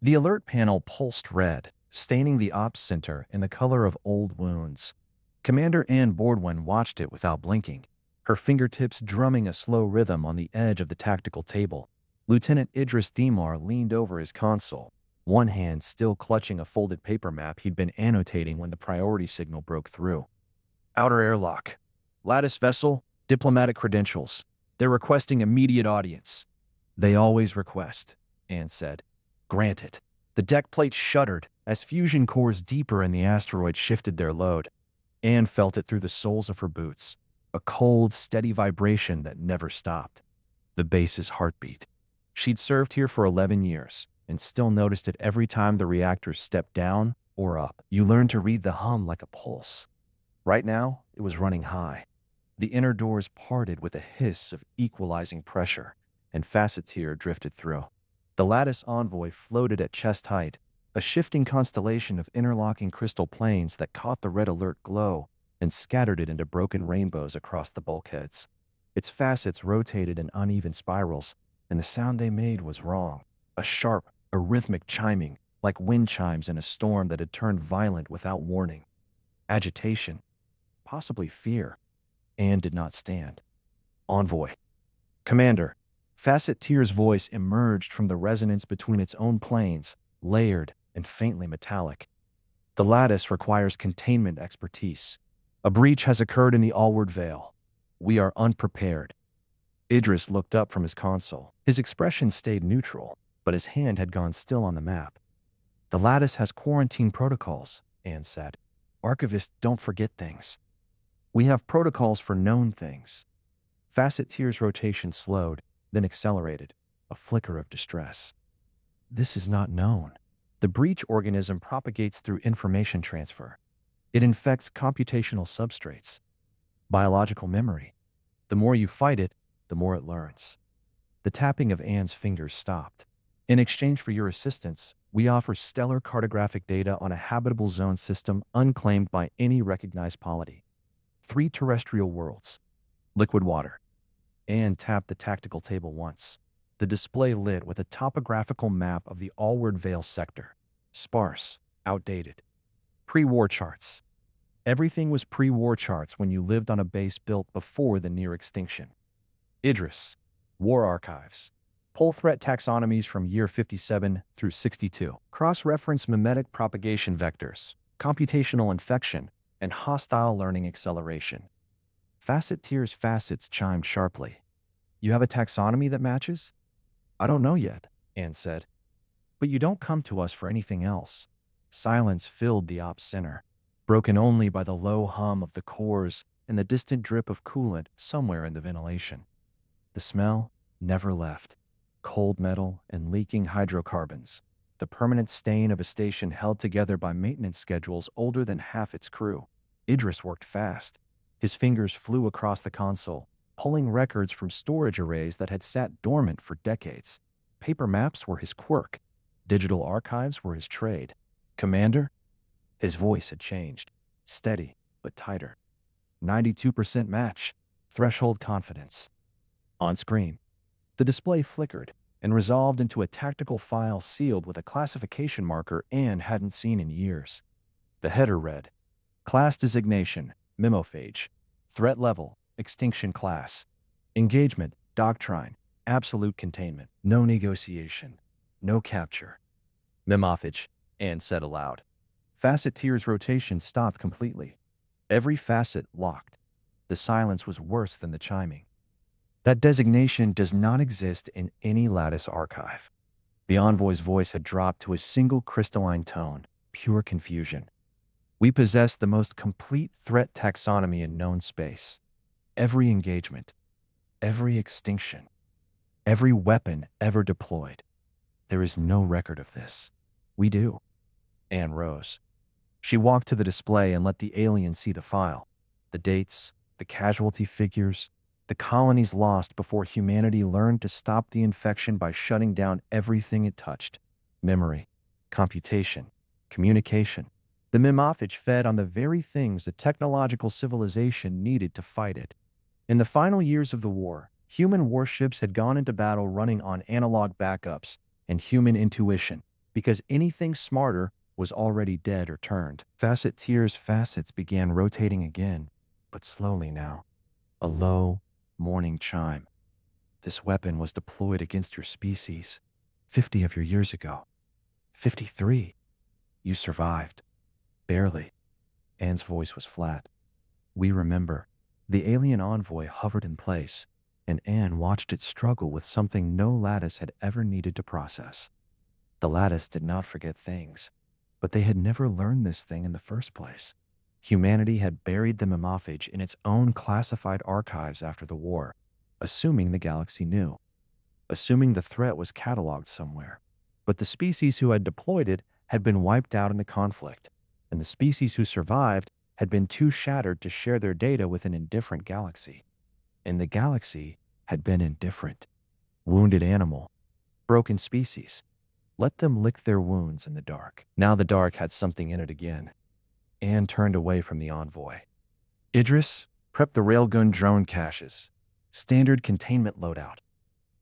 The alert panel pulsed red, staining the ops center in the color of old wounds. Commander Aenn Bordwin watched it without blinking, her fingertips drumming a slow rhythm on the edge of the tactical table. Lieutenant Idris Demar leaned over his console, one hand still clutching a folded paper map he'd been annotating when the priority signal broke through. Outer airlock. Lattice vessel, diplomatic credentials. They're requesting immediate audience. They always request, Anne said. Granted. The deck plate shuddered as fusion cores deeper in the asteroid shifted their load. Anne felt it through the soles of her boots, a cold, steady vibration that never stopped. The base's heartbeat. She'd served here for 11 years and still noticed it every time the reactors stepped down or up. You learn to read the hum like a pulse. Right now, it was running high. The inner doors parted with a hiss of equalizing pressure, and Facet-Tir drifted through. The Lattice envoy floated at chest height, a shifting constellation of interlocking crystal planes that caught the red alert glow and scattered it into broken rainbows across the bulkheads. Its facets rotated in uneven spirals, and the sound they made was wrong. A sharp, a rhythmic chiming, like wind chimes in a storm that had turned violent without warning. Agitation, possibly fear. Anne did not stand. Envoy. Commander. Facet-Tir's voice emerged from the resonance between its own planes, layered and faintly metallic. The Lattice requires containment expertise. A breach has occurred in the Allward Veil. We are unprepared. Idris looked up from his console. His expression stayed neutral, but his hand had gone still on the map. The Lattice has quarantine protocols, Anne said. Archivists don't forget things. We have protocols for known things. Facet-Tir's rotation slowed, then accelerated, a flicker of distress. This is not known. The breach organism propagates through information transfer. It infects computational substrates. Biological memory. The more you fight it, the more it learns. The tapping of Anne's fingers stopped. In exchange for your assistance, we offer stellar cartographic data on a habitable zone system unclaimed by any recognized polity. 3 terrestrial worlds. Liquid water. Anne tapped the tactical table once. The display lit with a topographical map of the Allward Vale sector. Sparse, outdated. Pre-war charts. Everything was pre-war charts when you lived on a base built before the near extinction. Idris. War archives. Pull threat taxonomies from year 57 through 62. Cross-reference mimetic propagation vectors, computational infection, and hostile learning acceleration. Facet-Tir's facets chimed sharply. You have a taxonomy that matches? I don't know yet, Anne said. But you don't come to us for anything else. Silence filled the ops center, broken only by the low hum of the cores and the distant drip of coolant somewhere in the ventilation. The smell never left. Cold metal and leaking hydrocarbons, the permanent stain of a station held together by maintenance schedules older than half its crew. Idris worked fast. His fingers flew across the console, pulling records from storage arrays that had sat dormant for decades. Paper maps were his quirk. Digital archives were his trade. Commander? His voice had changed. Steady, but tighter. 92% match. Threshold confidence. On screen, the display flickered and resolved into a tactical file sealed with a classification marker Anne hadn't seen in years. The header read, Class Designation, Memophage. Threat Level, Extinction Class. Engagement, Doctrine, Absolute Containment. No negotiation. No capture. Memophage, Anne said aloud. Facet-Tir's rotation stopped completely. Every facet locked. The silence was worse than the chiming. That designation does not exist in any Lattice archive. The envoy's voice had dropped to a single crystalline tone, pure confusion. We possess the most complete threat taxonomy in known space. Every engagement, every extinction, every weapon ever deployed. There is no record of this. We do. Anne rose. She walked to the display and let the alien see the file. The dates, the casualty figures, the colonies lost before humanity learned to stop the infection by shutting down everything it touched. Memory, computation, communication. The memophage fed on the very things the technological civilization needed to fight it. In the final years of the war, human warships had gone into battle running on analog backups and human intuition, because anything smarter was already dead or turned. Facet-Tir's facets began rotating again, but slowly now. A low, morning chime. This weapon was deployed against your species 50 of your years ago. 53. You survived. Barely. Ann's voice was flat. We remember. The alien envoy hovered in place, and Aenn watched it struggle with something no Lattice had ever needed to process. The Lattice did not forget things, but they had never learned this thing in the first place. Humanity had buried the memophage in its own classified archives after the war, assuming the galaxy knew, assuming the threat was cataloged somewhere. But the species who had deployed it had been wiped out in the conflict, and the species who survived had been too shattered to share their data with an indifferent galaxy. And the galaxy had been indifferent. Wounded animal. Broken species. Let them lick their wounds in the dark. Now the dark had something in it again. Aenn turned away from the envoy. Idris, prep the railgun drone caches. Standard containment loadout.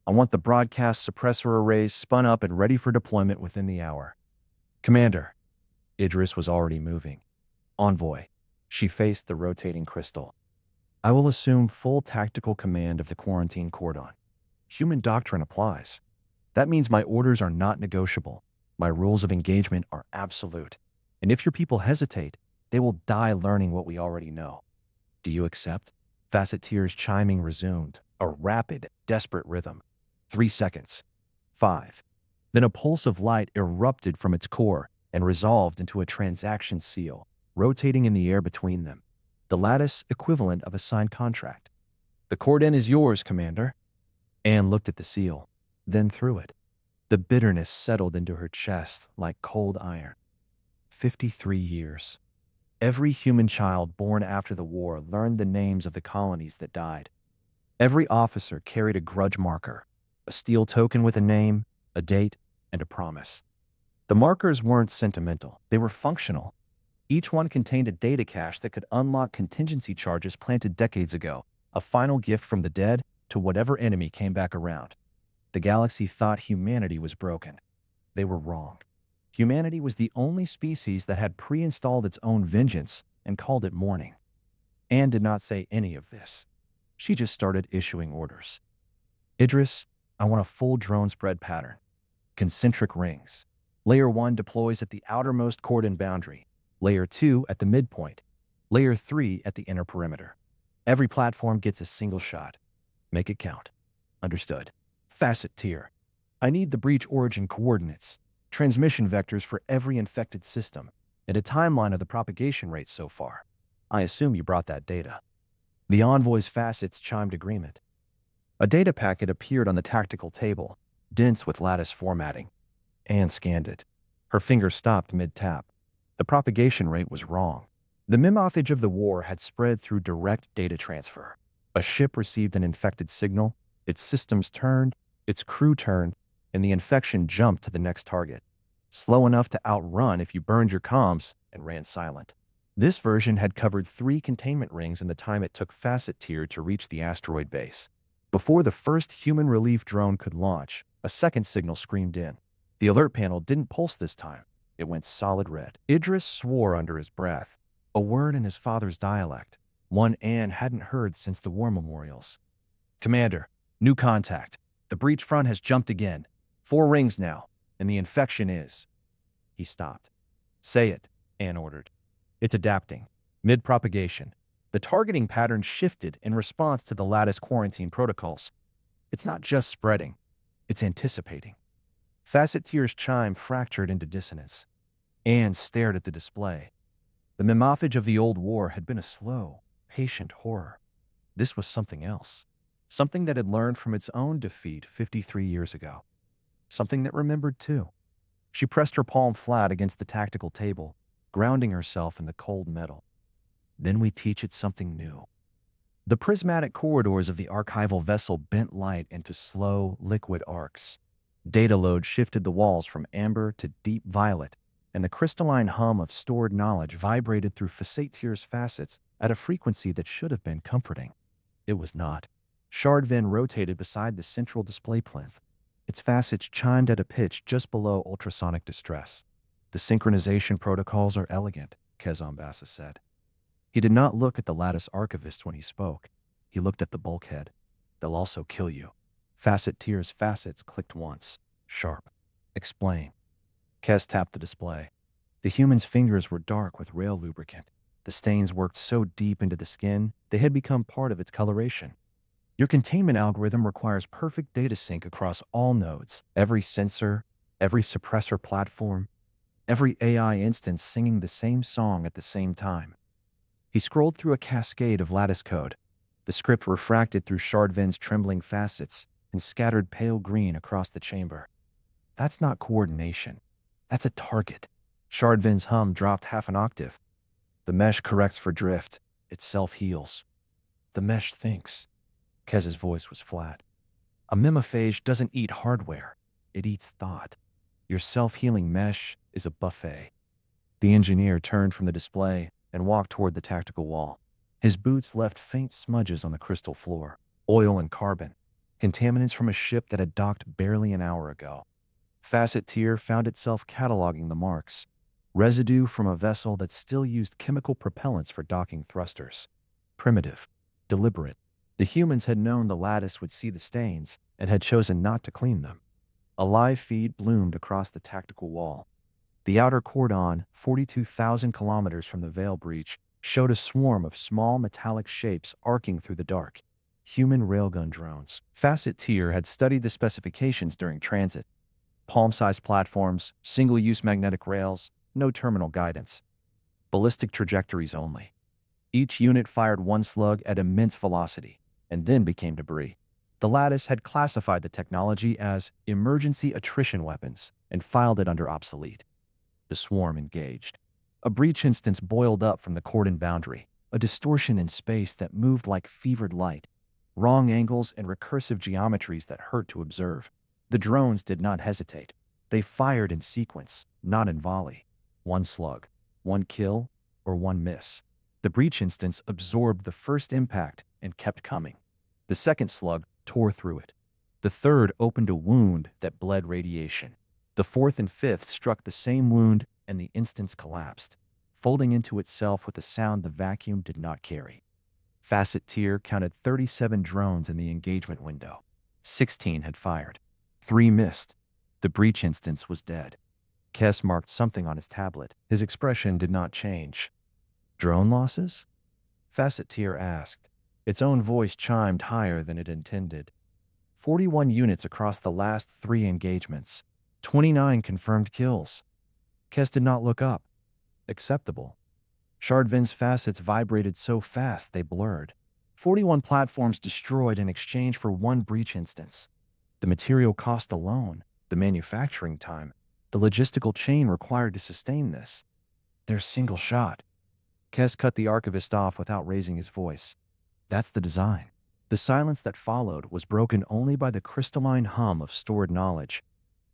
I want the broadcast suppressor arrays spun up and ready for deployment within the hour. Commander. Idris was already moving. Envoy. She faced the rotating crystal. I will assume full tactical command of the quarantine cordon. Human doctrine applies. That means my orders are not negotiable. My rules of engagement are absolute. And if your people hesitate, they will die learning what we already know. Do you accept? Facet-Tir's chiming resumed, a rapid, desperate rhythm. 3 seconds. 5. Then a pulse of light erupted from its core and resolved into a transaction seal, rotating in the air between them. The Lattice equivalent of a signed contract. The cordon is yours, Commander. Aenn looked at the seal, then through it. The bitterness settled into her chest like cold iron. 53 years. Every human child born after the war learned the names of the colonies that died. Every officer carried a grudge marker, a steel token with a name, a date, and a promise. The markers weren't sentimental, they were functional. Each one contained a data cache that could unlock contingency charges planted decades ago, a final gift from the dead to whatever enemy came back around. The galaxy thought humanity was broken. They were wrong. Humanity was the only species that had pre-installed its own vengeance and called it mourning. Aenn did not say any of this. She just started issuing orders. Idris, I want a full drone spread pattern. Concentric rings. Layer 1 deploys at the outermost cordon boundary. Layer 2 at the midpoint. Layer 3 at the inner perimeter. Every platform gets a single shot. Make it count. Understood. Facet-Tir. I need the breach origin coordinates, transmission vectors for every infected system, and a timeline of the propagation rate so far. I assume you brought that data. The envoy's facets chimed agreement. A data packet appeared on the tactical table, dense with Lattice formatting. Aenn scanned it. Her finger stopped mid-tap. The propagation rate was wrong. The memophage of the war had spread through direct data transfer. A ship received an infected signal, its systems turned, its crew turned, and the infection jumped to the next target. Slow enough to outrun if you burned your comms and ran silent. This version had covered 3 containment rings in the time it took Facet-Tir to reach the asteroid base. Before the first human relief drone could launch, a second signal screamed in. The alert panel didn't pulse this time. It went solid red. Idris swore under his breath, a word in his father's dialect, one Aenn hadn't heard since the war memorials. Commander, new contact. The breach front has jumped again. 4 rings now, and the infection is... He stopped. Say it, Aenn ordered. It's adapting. Mid-propagation. The targeting pattern shifted in response to the Lattice quarantine protocols. It's not just spreading. It's anticipating. Facet-Tir's chime fractured into dissonance. Aenn stared at the display. The memophage of the old war had been a slow, patient horror. This was something else. Something that had learned from its own defeat 53 years ago. Something that remembered too. She pressed her palm flat against the tactical table, grounding herself in the cold metal. Then we teach it something new. The prismatic corridors of the archival vessel bent light into slow, liquid arcs. Data load shifted the walls from amber to deep violet, and the crystalline hum of stored knowledge vibrated through Facet-Tir's facets at a frequency that should have been comforting. It was not. Shardven rotated beside the central display plinth. Its facets chimed at a pitch just below ultrasonic distress. The synchronization protocols are elegant, Kezambassa said. He did not look at the Lattice archivist when he spoke. He looked at the bulkhead. They'll also kill you. Facet-Tir's facets clicked once. Sharp. Explain. Kez tapped the display. The human's fingers were dark with rail lubricant. The stains worked so deep into the skin, they had become part of its coloration. Your containment algorithm requires perfect data sync across all nodes, every sensor, every suppressor platform, every AI instance singing the same song at the same time. He scrolled through a cascade of Lattice code. The script refracted through Chardvin's trembling facets and scattered pale green across the chamber. That's not coordination. That's a target. Chardvin's hum dropped half an octave. The mesh corrects for drift. It self-heals. The mesh thinks. Kez's voice was flat. A mimophage doesn't eat hardware. It eats thought. Your self-healing mesh is a buffet. The engineer turned from the display and walked toward the tactical wall. His boots left faint smudges on the crystal floor. Oil and carbon. Contaminants from a ship that had docked barely an hour ago. Facet-Tir found itself cataloging the marks. Residue from a vessel that still used chemical propellants for docking thrusters. Primitive. Deliberate. The humans had known the Lattice would see the stains and had chosen not to clean them. A live feed bloomed across the tactical wall. The outer cordon, 42,000 kilometers from the Veil breach, showed a swarm of small metallic shapes arcing through the dark. Human railgun drones. Facet-Tir had studied the specifications during transit. Palm-sized platforms, single-use magnetic rails, no terminal guidance. Ballistic trajectories only. Each unit fired one slug at immense velocity, and then became debris. The Lattice had classified the technology as emergency attrition weapons and filed it under obsolete. The swarm engaged. A breach instance boiled up from the cordon boundary, a distortion in space that moved like fevered light, wrong angles and recursive geometries that hurt to observe. The drones did not hesitate. They fired in sequence, not in volley. One slug, one kill, or one miss. The breach instance absorbed the first impact and kept coming. The second slug tore through it. The third opened a wound that bled radiation. The fourth and fifth struck the same wound, and the instance collapsed, folding into itself with a sound the vacuum did not carry. Facet-Tir counted 37 drones in the engagement window. 16 had fired. 3 missed. The breach instance was dead. Kess marked something on his tablet. His expression did not change. Drone losses? Facet-Tir asked. Its own voice chimed higher than it intended. 41 units across the last 3 engagements. 29 confirmed kills. Kess did not look up. Acceptable. Chardvin's facets vibrated so fast they blurred. 41 platforms destroyed in exchange for 1 breach instance. The material cost alone, the manufacturing time, the logistical chain required to sustain this. Their single shot. Kess cut the archivist off without raising his voice. That's the design. The silence that followed was broken only by the crystalline hum of stored knowledge.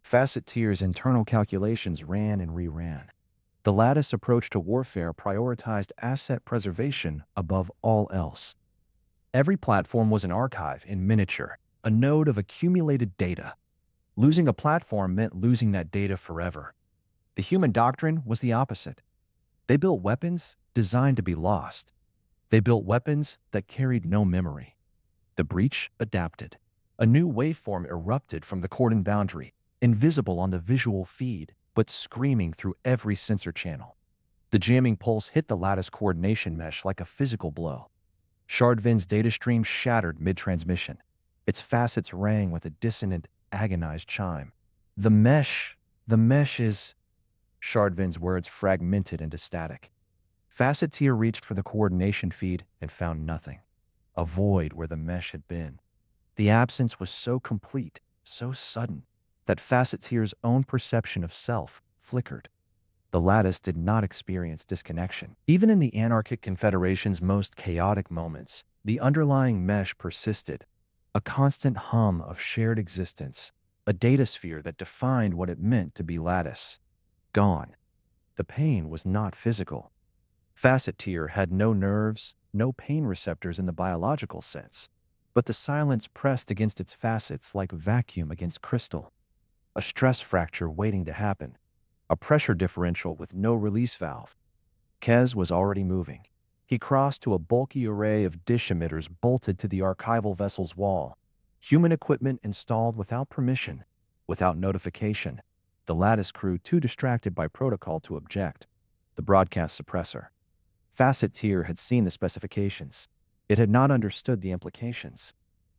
Facet-Tir's internal calculations ran and reran. The Lattice approach to warfare prioritized asset preservation above all else. Every platform was an archive in miniature, a node of accumulated data. Losing a platform meant losing that data forever. The human doctrine was the opposite. They built weapons designed to be lost. They built weapons that carried no memory. The breach adapted. A new waveform erupted from the cordon boundary, invisible on the visual feed, but screaming through every sensor channel. The jamming pulse hit the Lattice coordination mesh like a physical blow. Chardvin's data stream shattered mid-transmission. Its facets rang with a dissonant, agonized chime. The mesh is... Chardvin's words fragmented into static. Facet-Tir reached for the coordination feed and found nothing. A void where the mesh had been. The absence was so complete, so sudden, that Facet-Tir's own perception of self flickered. The Lattice did not experience disconnection. Even in the Anarchic Confederation's most chaotic moments, the underlying mesh persisted, a constant hum of shared existence, a datasphere that defined what it meant to be Lattice. Gone. The pain was not physical. Facet-Tir had no nerves, no pain receptors in the biological sense. but the silence pressed against its facets like vacuum against crystal. A stress fracture waiting to happen. A pressure differential with no release valve. Kez was already moving. He crossed to a bulky array of dish emitters bolted to the archival vessel's wall. Human equipment installed without permission, without notification. The Lattice crew too distracted by protocol to object. The broadcast suppressor. Facet-Tir had seen the specifications. It had not understood the implications.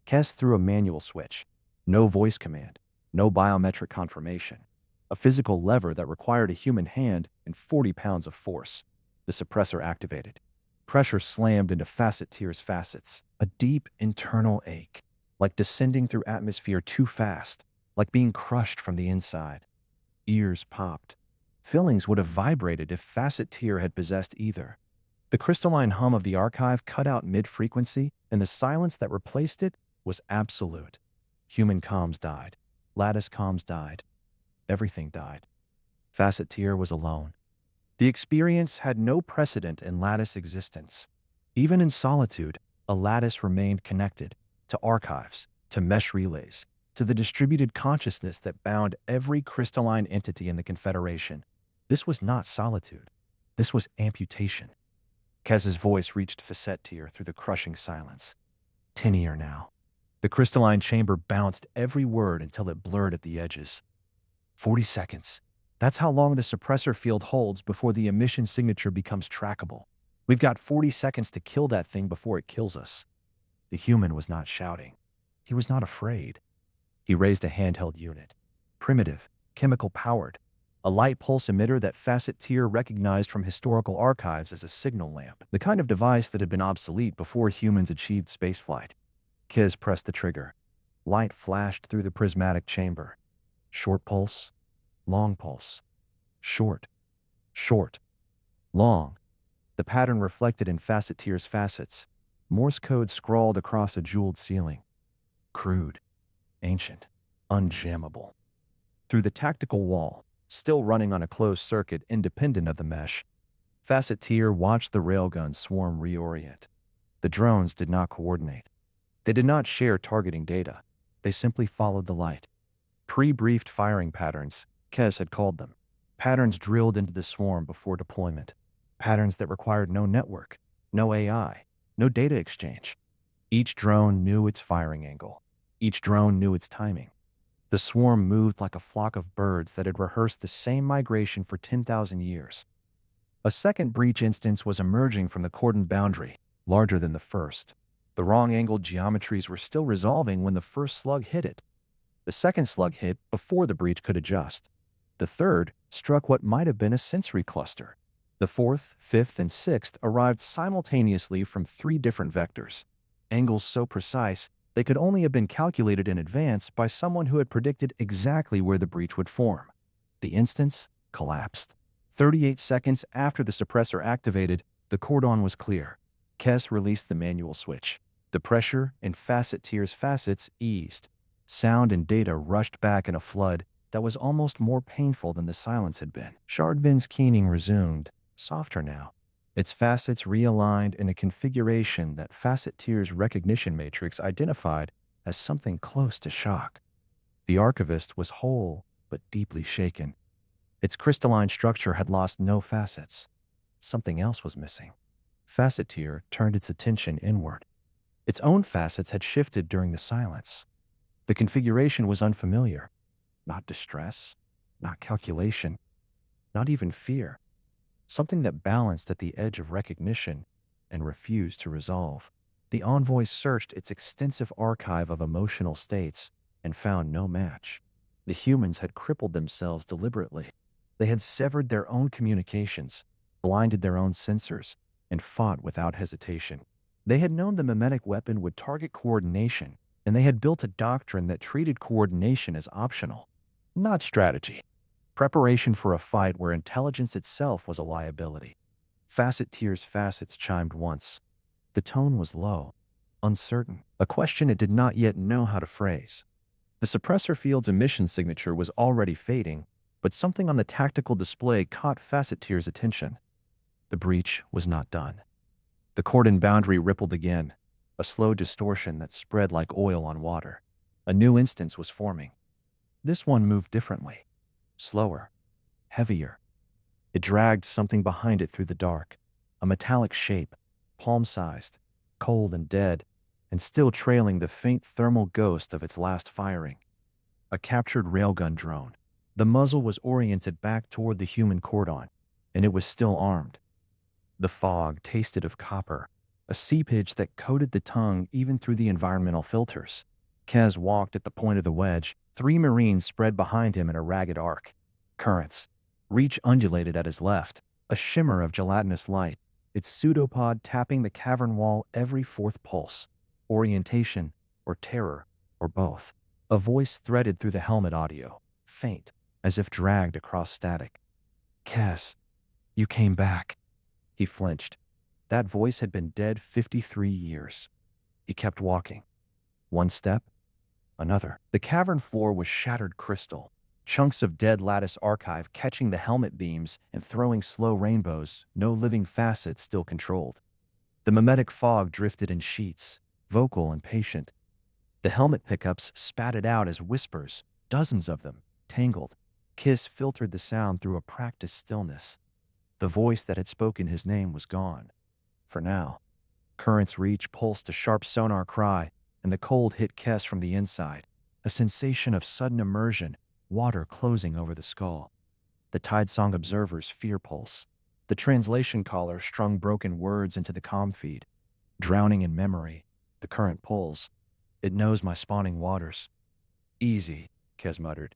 Kez threw a manual switch. No voice command. No biometric confirmation. A physical lever that required a human hand and 40 pounds of force. The suppressor activated. Pressure slammed into Facet-Tir's facets. A deep internal ache, like descending through atmosphere too fast, like being crushed from the inside. Ears popped. Fillings would have vibrated if Facet-Tir had possessed either. The crystalline hum of the archive cut out mid-frequency, and the silence that replaced it was absolute. Human comms died. Lattice comms died. Everything died. Facet-Tir was alone. The experience had no precedent in Lattice existence. Even in solitude, a Lattice remained connected to archives, to mesh relays, to the distributed consciousness that bound every crystalline entity in the Confederation. This was not solitude. This was amputation. Kez's voice reached Facet-Tir through the crushing silence. Tinier now. The crystalline chamber bounced every word until it blurred at the edges. 40 seconds. That's how long the suppressor field holds before the emission signature becomes trackable. We've got 40 seconds to kill that thing before it kills us. The human was not shouting. He was not afraid. He raised a handheld unit. Primitive, chemical-powered. A light pulse emitter that Facet-Tir recognized from historical archives as a signal lamp. The kind of device that had been obsolete before humans achieved spaceflight. Kez pressed the trigger. Light flashed through the prismatic chamber. Short pulse. Long pulse. Short. Short. Long. The pattern reflected in Facet-Tir's facets. Morse code scrawled across a jeweled ceiling. Crude. Ancient. Unjammable. Through the tactical wall, still running on a closed circuit independent of the mesh, Facet-Tir watched the railgun swarm reorient. The drones did not coordinate. They did not share targeting data. They simply followed the light. Pre-briefed firing patterns, Kez had called them. Patterns drilled into the swarm before deployment. Patterns that required no network, no AI, no data exchange. Each drone knew its firing angle. Each drone knew its timing. The swarm moved like a flock of birds that had rehearsed the same migration for 10,000 years. A second breach instance was emerging from the cordon boundary, larger than the first. The wrong-angled geometries were still resolving when the first slug hit it. The second slug hit before the breach could adjust. The third struck what might have been a sensory cluster. The fourth, fifth, and sixth arrived simultaneously from 3 different vectors. Angles so precise, they could only have been calculated in advance by someone who had predicted exactly where the breach would form. The instance collapsed. 38 seconds after the suppressor activated, the cordon was clear. Kez released the manual switch. The pressure in Facet-Tir's facets eased. Sound and data rushed back in a flood that was almost more painful than the silence had been. Chardvin's keening resumed, softer now. Its facets realigned in a configuration that Facet-Tir's recognition matrix identified as something close to shock. The archivist was whole, but deeply shaken. Its crystalline structure had lost no facets. Something else was missing. Facet-Tir turned its attention inward. Its own facets had shifted during the silence. The configuration was unfamiliar. Not distress, not calculation, not even fear. Something that balanced at the edge of recognition and refused to resolve. The envoy searched its extensive archive of emotional states and found no match. The humans had crippled themselves deliberately. They had severed their own communications, blinded their own sensors, and fought without hesitation. They had known the mimetic weapon would target coordination, and they had built a doctrine that treated coordination as optional, not strategy. Preparation for a fight where intelligence itself was a liability. Facet-Tir's facets chimed once. The tone was low, uncertain, a question it did not yet know how to phrase. The suppressor field's emission signature was already fading, but something on the tactical display caught Facet-Tir's attention. The breach was not done. The cordon boundary rippled again. a slow distortion that spread like oil on water. A new instance was forming. This one moved differently, slower, heavier. It dragged something behind it through the dark, a metallic shape, palm-sized, cold and dead, and still trailing the faint thermal ghost of its last firing. A captured railgun drone. The muzzle was oriented back toward the human cordon, and it was still armed. The fog tasted of copper, a seepage that coated the tongue even through the environmental filters. Kez walked at the point of the wedge, 3 Marines spread behind him in a ragged arc. Currents. Reach undulated at his left, a shimmer of gelatinous light, its pseudopod tapping the cavern wall every fourth pulse. Orientation, or terror, or both. A voice threaded through the helmet audio, faint, as if dragged across static. Kez, you came back. He flinched. That voice had been dead 53 years. He kept walking. One step, another. The cavern floor was shattered crystal, chunks of dead lattice archive catching the helmet beams and throwing slow rainbows, no living facet still controlled. The mimetic fog drifted in sheets, vocal and patient. The helmet pickups spatted out as whispers, dozens of them, tangled. Kiss filtered the sound through a practiced stillness. The voice that had spoken his name was gone. For now. Current's reach pulsed a sharp sonar cry, and the cold hit Kess from the inside, a sensation of sudden immersion, water closing over the skull. The Tidesong observer's fear pulse. The translation caller strung broken words into the comm feed. Drowning in memory, the current pulls. It knows my spawning waters. Easy, Kez muttered.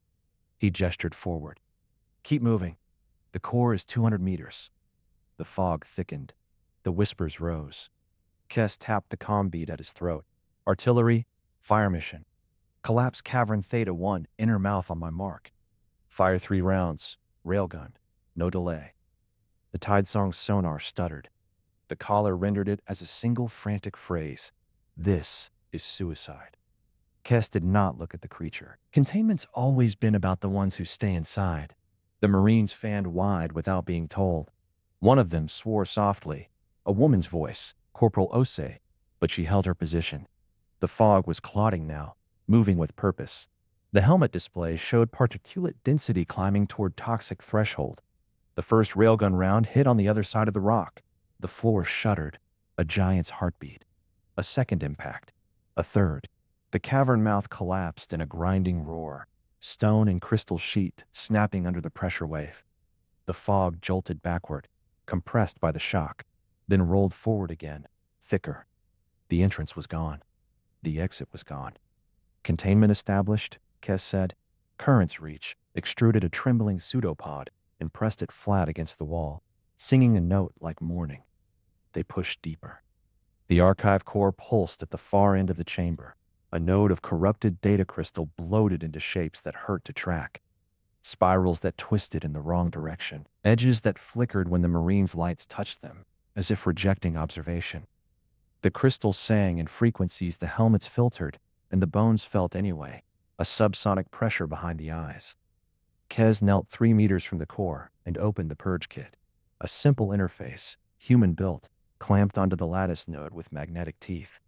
He gestured forward. Keep moving. The core is 200 meters. The fog thickened. The whispers rose. Kess tapped the comm bead at his throat. Artillery, fire mission. Collapse cavern Theta 1, inner mouth on my mark. Fire 3 rounds. Railgun. No delay. The Tidesong's sonar stuttered. The caller rendered it as a single frantic phrase. This is suicide. Kess did not look at the creature. Containment's always been about the ones who stay inside. The Marines fanned wide without being told. One of them swore softly, a woman's voice, Corporal Ose, but she held her position. The fog was clotting now, moving with purpose. The helmet display showed particulate density climbing toward toxic threshold. The first railgun round hit on the other side of the rock. The floor shuddered, a giant's heartbeat. A second impact. A third. The cavern mouth collapsed in a grinding roar, stone and crystal sheet snapping under the pressure wave. The fog jolted backward, compressed by the shock, then rolled forward again, thicker. The entrance was gone. The exit was gone. Containment established, Kess said. Current's reach extruded a trembling pseudopod and pressed it flat against the wall, singing a note like mourning. They pushed deeper. The archive core pulsed at the far end of the chamber, a node of corrupted data crystal bloated into shapes that hurt to track. Spirals that twisted in the wrong direction, edges that flickered when the Marines' lights touched them, as if rejecting observation. The crystal sang in frequencies the helmets filtered, and the bones felt anyway, a subsonic pressure behind the eyes. Kez knelt 3 meters from the core and opened the purge kit. A simple interface, human-built, clamped onto the lattice node with magnetic teeth.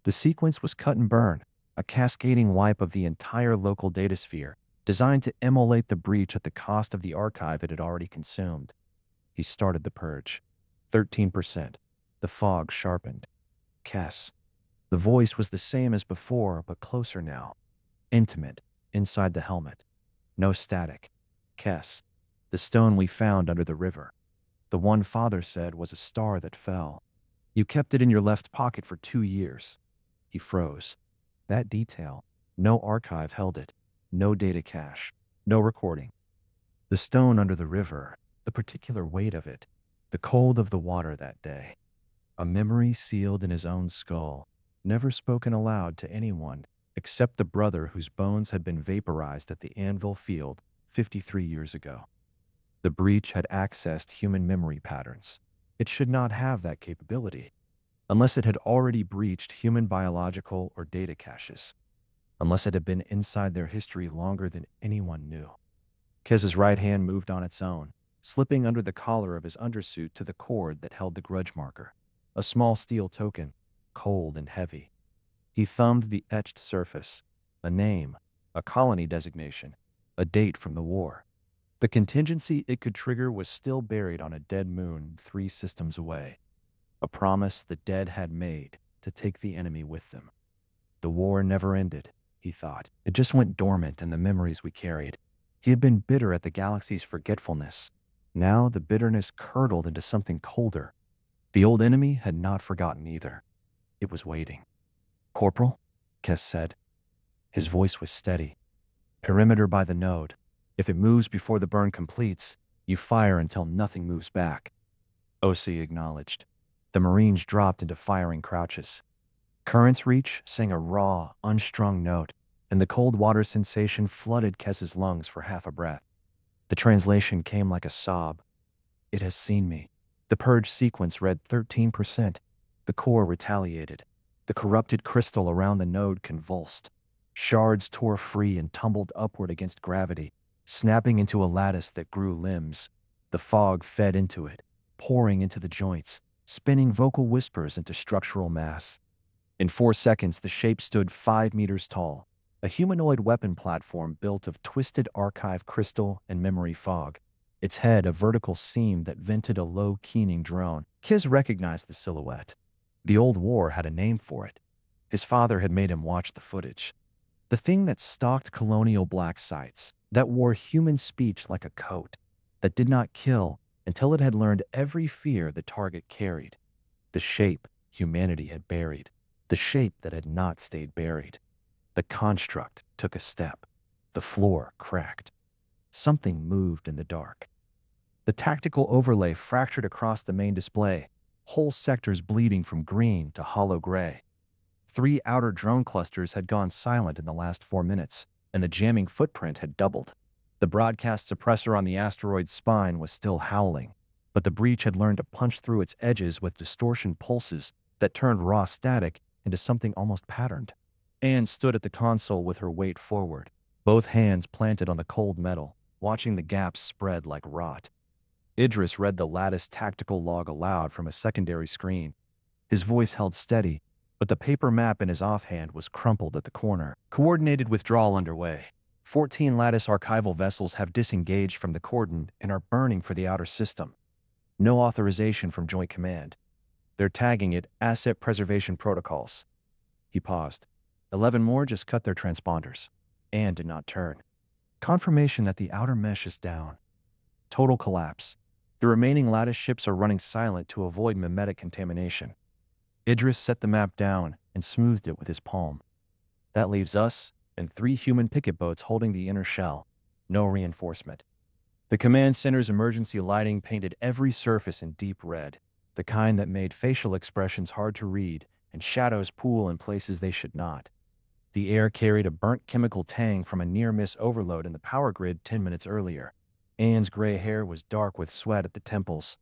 The sequence was cut and burn, a cascading wipe of the entire local datasphere, designed to immolate the breach at the cost of the archive it had already consumed. He started the purge. 13%. The fog sharpened. Kess. The voice was the same as before, but closer now. Intimate, inside the helmet. No static. Kess. The stone we found under the river. The one Father said was a star that fell. You kept it in your left pocket for 2 years. He froze. That detail. No archive held it. No data cache. No recording. The stone under the river. The particular weight of it. The cold of the water that day. A memory sealed in his own skull. Never spoken aloud to anyone except the brother whose bones had been vaporized at the Anvil Field 53 years ago. The breach had accessed human memory patterns. It should not have that capability, unless it had already breached human biological or data caches, unless it had been inside their history longer than anyone knew. Kez's right hand moved on its own, slipping under the collar of his undersuit to the cord that held the grudge marker. A small steel token. cold and heavy. He thumbed the etched surface. A name, a colony designation, a date from the war. The contingency it could trigger was still buried on a dead moon 3 systems away. A promise the dead had made to take the enemy with them. The war never ended, he thought. It just went dormant in the memories we carried. He had been bitter at the galaxy's forgetfulness. Now the bitterness curdled into something colder. The old enemy had not forgotten either. It was waiting. "Corporal," Kess said. His voice was steady. "Perimeter by the node. If it moves before the burn completes, you fire until nothing moves back." O.C. acknowledged. The Marines dropped into firing crouches. Current's Reach sang a raw, unstrung note, and the cold water sensation flooded Kess's lungs for half a breath. The translation came like a sob. "It has seen me." The purge sequence read 13%. The core retaliated. The corrupted crystal around the node convulsed. Shards tore free and tumbled upward against gravity, snapping into a lattice that grew limbs. The fog fed into it, pouring into the joints, spinning vocal whispers into structural mass. In 4 seconds, the shape stood 5 meters tall, a humanoid weapon platform built of twisted archive crystal and memory fog. Its head a vertical seam that vented a low keening drone. Kiz recognized the silhouette. The old war had a name for it. His father had made him watch the footage. The thing that stalked colonial black sites, that wore human speech like a coat, that did not kill until it had learned every fear the target carried. The shape humanity had buried. The shape that had not stayed buried. The construct took a step. The floor cracked. Something moved in the dark. The tactical overlay fractured across the main display, whole sectors bleeding from green to hollow gray. 3 outer drone clusters had gone silent in the last 4 minutes, and the jamming footprint had doubled. The broadcast suppressor on the asteroid's spine was still howling, but the breach had learned to punch through its edges with distortion pulses that turned raw static into something almost patterned. Aenn stood at the console with her weight forward, both hands planted on the cold metal, watching the gaps spread like rot. Idris read the Lattice tactical log aloud from a secondary screen. His voice held steady, but the paper map in his offhand was crumpled at the corner. "Coordinated withdrawal underway. 14 Lattice archival vessels have disengaged from the cordon and are burning for the outer system. No authorization from Joint Command. They're tagging it Asset Preservation Protocols." He paused. 11 more just cut their transponders. Aenn did not turn. Confirmation that the outer mesh is down. Total collapse. The remaining Lattice ships are running silent to avoid mimetic contamination. Idris set the map down and smoothed it with his palm. "That leaves us and 3 human picket boats holding the inner shell. No reinforcement." The command center's emergency lighting painted every surface in deep red, the kind that made facial expressions hard to read and shadows pool in places they should not. The air carried a burnt chemical tang from a near-miss overload in the power grid 10 minutes earlier. Ann's gray hair was dark with sweat at the temples.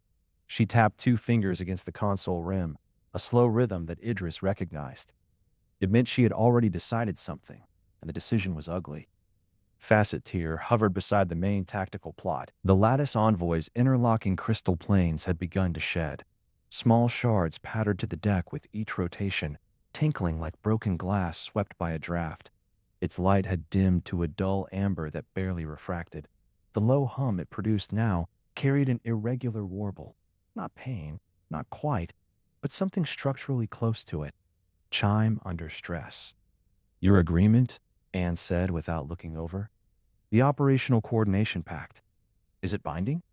She tapped 2 fingers against the console rim, a slow rhythm that Idris recognized. It meant she had already decided something, and the decision was ugly. Facet-Tir hovered beside the main tactical plot. The Lattice envoy's interlocking crystal planes had begun to shed. Small shards pattered to the deck with each rotation, tinkling like broken glass swept by a draft. Its light had dimmed to a dull amber that barely refracted. The low hum it produced now carried an irregular warble. Not pain, not quite, but something structurally close to it. Chime under stress. "Your agreement?" Aenn said without looking over. "The Operational Coordination Pact. Is it binding?"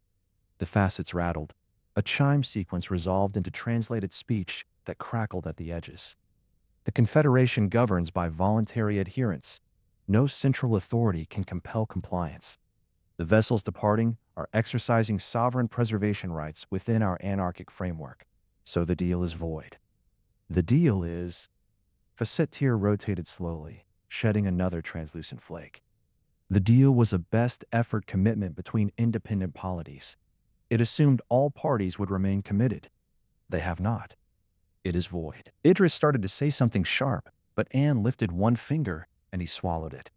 The facets rattled. A chime sequence resolved into translated speech that crackled at the edges. "The Confederation governs by voluntary adherence. No central authority can compel compliance. The vessels departing are exercising sovereign preservation rights within our anarchic framework. So the deal is void." "The deal is..." Facet-Tir rotated slowly, shedding another translucent flake. "The deal was a best effort commitment between independent polities. It assumed all parties would remain committed. They have not. It is void." Idris started to say something sharp, but Aenn lifted one finger and he swallowed it.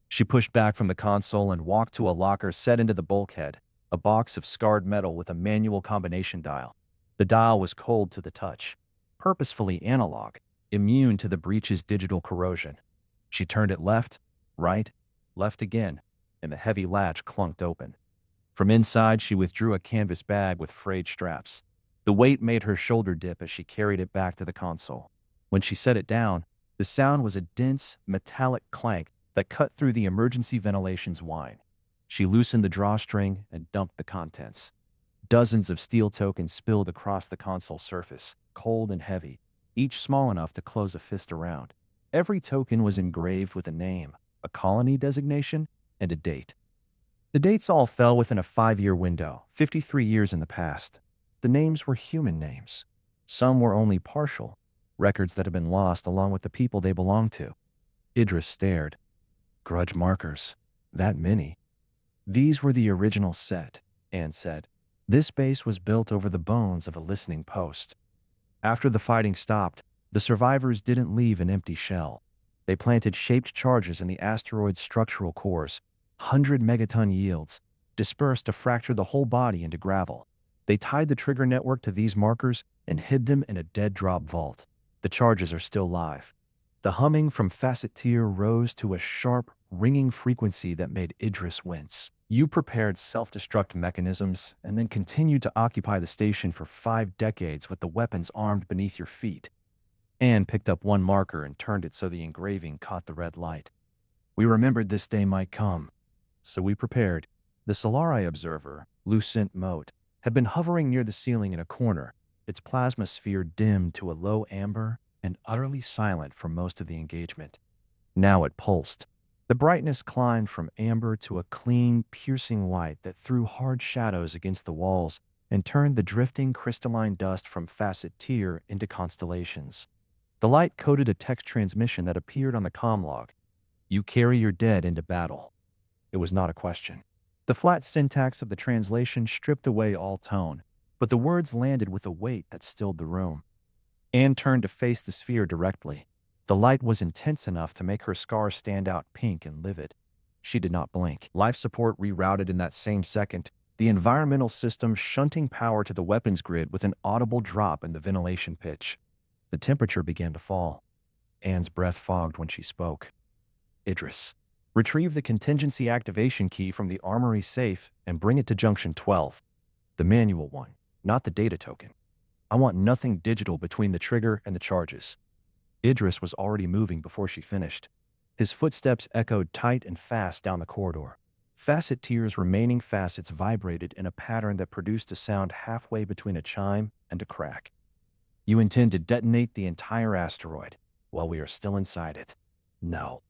She pushed back from the console and walked to a locker set into the bulkhead, a box of scarred metal with a manual combination dial. The dial was cold to the touch, purposefully analog, immune to the breach's digital corrosion. She turned it left, right, left again, and the heavy latch clunked open. From inside, she withdrew a canvas bag with frayed straps. The weight made her shoulder dip as she carried it back to the console. When she set it down, the sound was a dense, metallic clank that cut through the emergency ventilation's whine. She loosened the drawstring and dumped the contents. Dozens of steel tokens spilled across the console surface, cold and heavy, each small enough to close a fist around. Every token was engraved with a name, a colony designation, and a date. The dates all fell within a 5-year window, 53 years in the past. The names were human names. Some were only partial, records that had been lost along with the people they belonged to. Idris stared. Grudge markers. That many. These were the original set, Aenn said. This base was built over the bones of a listening post. After the fighting stopped, the survivors didn't leave an empty shell. They planted shaped charges in the asteroid's structural cores, 100-megaton yields, dispersed to fracture the whole body into gravel. They tied the trigger network to these markers and hid them in a dead drop vault. The charges are still live. The humming from Facet-Tir rose to a sharp, ringing frequency that made Idris wince. You prepared self-destruct mechanisms and then continued to occupy the station for 5 decades with the weapons armed beneath your feet. Aenn picked up one marker and turned it so the engraving caught the red light. We remembered this day might come, so we prepared. The Solari observer, Lucent Mote, had been hovering near the ceiling in a corner, its plasma sphere dimmed to a low amber and utterly silent for most of the engagement. Now it pulsed. The brightness climbed from amber to a clean, piercing light that threw hard shadows against the walls and turned the drifting crystalline dust from Facet-Tir into constellations. The light coded a text transmission that appeared on the comm log. You carry your dead into battle. It was not a question. The flat syntax of the translation stripped away all tone, but the words landed with a weight that stilled the room. Aenn turned to face the sphere directly. The light was intense enough to make her scars stand out pink and livid. She did not blink. Life support rerouted in that same second, the environmental system shunting power to the weapons grid with an audible drop in the ventilation pitch. The temperature began to fall. Ann's breath fogged when she spoke. Idris, retrieve the contingency activation key from the armory safe and bring it to Junction 12. The manual one, not the data token. I want nothing digital between the trigger and the charges. Idris was already moving before she finished. His footsteps echoed tight and fast down the corridor. Facet-Tir's remaining facets vibrated in a pattern that produced a sound halfway between a chime and a crack. You intend to detonate the entire asteroid while we are still inside it? No.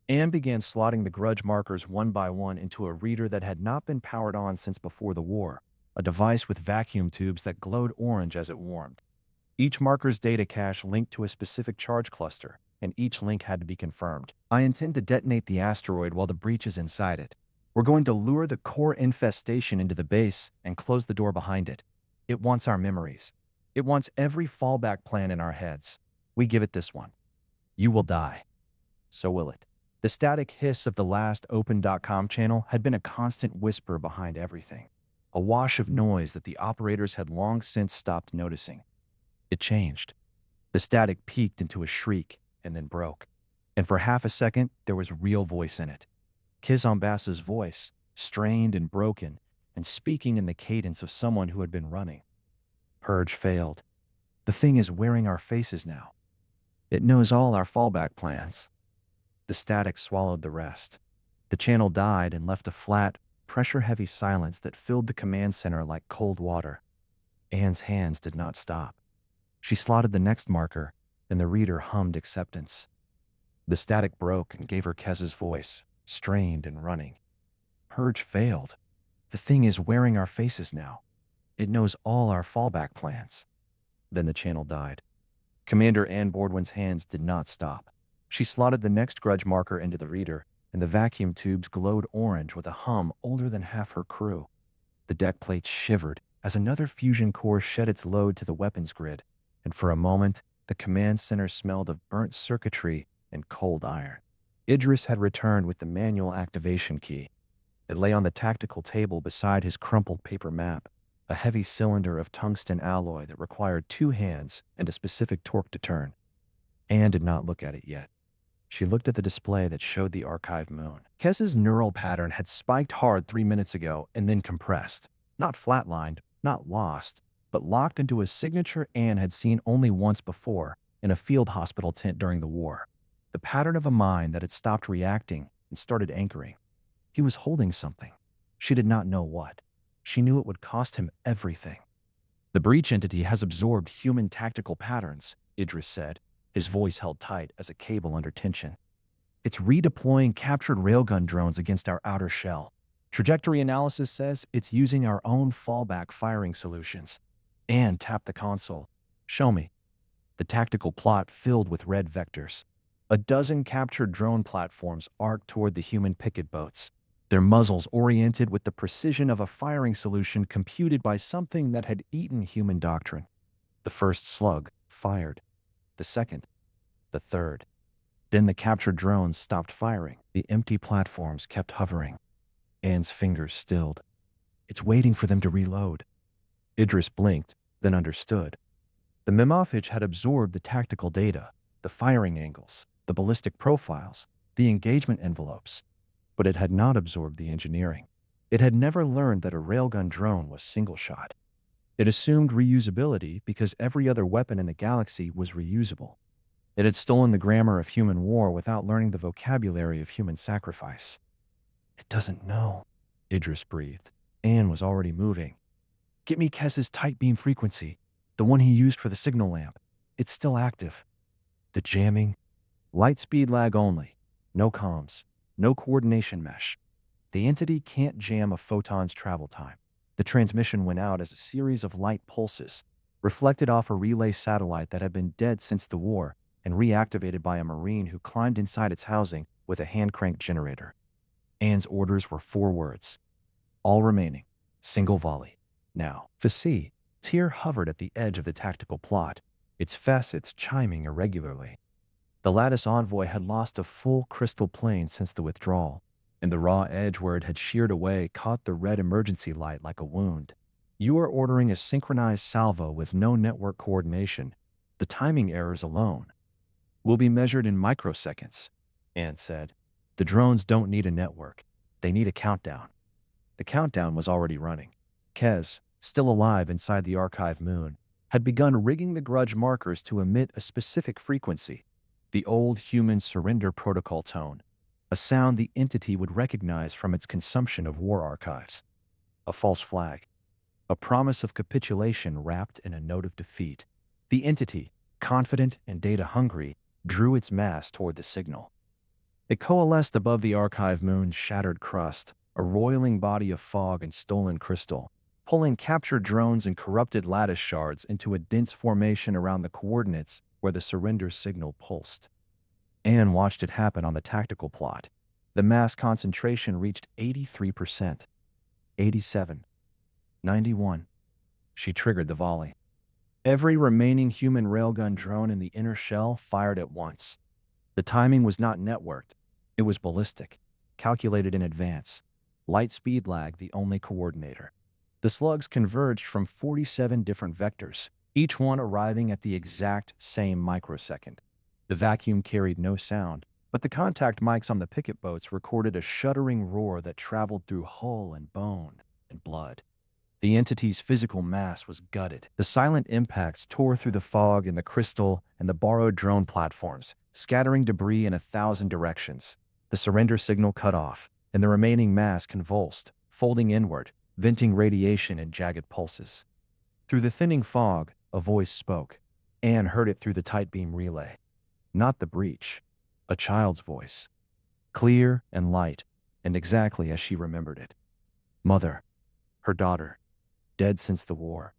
Aenn began slotting the grudge markers one by one into a reader that had not been powered on since before the war, a device with vacuum tubes that glowed orange as it warmed. Each marker's data cache linked to a specific charge cluster, and each link had to be confirmed. I intend to detonate the asteroid while the breach is inside it. We're going to lure the core infestation into the base and close the door behind it. It wants our memories. It wants every fallback plan in our heads. We give it this one. You will die. So will it. The static hiss of the last open.com channel had been a constant whisper behind everything, a wash of noise that the operators had long since stopped noticing. It changed. The static peaked into a shriek and then broke. And for half a second, there was real voice in it. Kizombasa's voice, strained and broken, and speaking in the cadence of someone who had been running. Purge failed. The thing is wearing our faces now. It knows all our fallback plans. The static swallowed the rest. The channel died and left a flat, pressure-heavy silence that filled the command center like cold water. Ann's hands did not stop. She slotted the next marker, and the reader hummed acceptance. The static broke and gave her Kez's voice, strained and running. Purge failed. The thing is wearing our faces now. It knows all our fallback plans. Then the channel died. Commander Aenn Bordwin's hands did not stop. She slotted the next grudge marker into the reader, and the vacuum tubes glowed orange with a hum older than half her crew. The deck plates shivered as another fusion core shed its load to the weapons grid, and for a moment, the command center smelled of burnt circuitry and cold iron. Idris had returned with the manual activation key. It lay on the tactical table beside his crumpled paper map, a heavy cylinder of tungsten alloy that required 2 hands and a specific torque to turn. Aenn did not look at it yet. She looked at the display that showed the archive moon. Kes's neural pattern had spiked hard 3 minutes ago and then compressed. Not flatlined, not lost, but locked into a signature Aenn had seen only once before in a field hospital tent during the war. The pattern of a mind that had stopped reacting and started anchoring. He was holding something. She did not know what. She knew it would cost him everything. The breach entity has absorbed human tactical patterns, Idris said, his voice held tight as a cable under tension. It's redeploying captured railgun drones against our outer shell. Trajectory analysis says it's using our own fallback firing solutions. Aenn tapped the console. Show me. The tactical plot filled with red vectors. A dozen captured drone platforms arced toward the human picket boats, their muzzles oriented with the precision of a firing solution computed by something that had eaten human doctrine. The first slug fired. The second. The third. Then the captured drones stopped firing. The empty platforms kept hovering. Ann's fingers stilled. It's waiting for them to reload. Idris blinked, then understood. The Mimofage had absorbed the tactical data, the firing angles, the ballistic profiles, the engagement envelopes, but it had not absorbed the engineering. It had never learned that a railgun drone was single-shot. It assumed reusability because every other weapon in the galaxy was reusable. It had stolen the grammar of human war without learning the vocabulary of human sacrifice. It doesn't know, Idris breathed. Aenn was already moving. Get me Kes's tight beam frequency, the one he used for the signal lamp. It's still active. The jamming? Light speed lag only. No comms. No coordination mesh. The entity can't jam a photon's travel time. The transmission went out as a series of light pulses, reflected off a relay satellite that had been dead since the war and reactivated by a Marine who climbed inside its housing with a hand-cranked generator. Ann's orders were 4 words. All remaining. Single volley. Now. Facet-Tir hovered at the edge of the tactical plot, its facets chiming irregularly. The Lattice envoy had lost a full crystal plane since the withdrawal, and the raw edge where it had sheared away caught the red emergency light like a wound. You are ordering a synchronized salvo with no network coordination. The timing errors alone will be measured in microseconds, Aenn said. The drones don't need a network. They need a countdown. The countdown was already running. Kes, still alive inside the archive moon, had begun rigging the Grudge markers to emit a specific frequency, the old human surrender protocol tone, a sound the entity would recognize from its consumption of war archives. A false flag. A promise of capitulation wrapped in a note of defeat. The entity, confident and data-hungry, drew its mass toward the signal. It coalesced above the archive moon's shattered crust, a roiling body of fog and stolen crystal, pulling captured drones and corrupted lattice shards into a dense formation around the coordinates where the surrender signal pulsed. Aenn watched it happen on the tactical plot. The mass concentration reached 83%, 87, 91. She triggered the volley. Every remaining human railgun drone in the inner shell fired at once. The timing was not networked. It was ballistic, calculated in advance. Light speed lag the only coordinator. The slugs converged from 47 different vectors, each one arriving at the exact same microsecond. The vacuum carried no sound, but the contact mics on the picket boats recorded a shuddering roar that traveled through hull and bone and blood. The entity's physical mass was gutted. The silent impacts tore through the fog and the crystal and the borrowed drone platforms, scattering debris in 1,000 directions. The surrender signal cut off, and the remaining mass convulsed, folding inward, venting radiation in jagged pulses. Through the thinning fog, a voice spoke. Aenn heard it through the tight beam relay. Not the breach. A child's voice. Clear and light, and exactly as she remembered it. Mother. Her daughter. Dead since the war.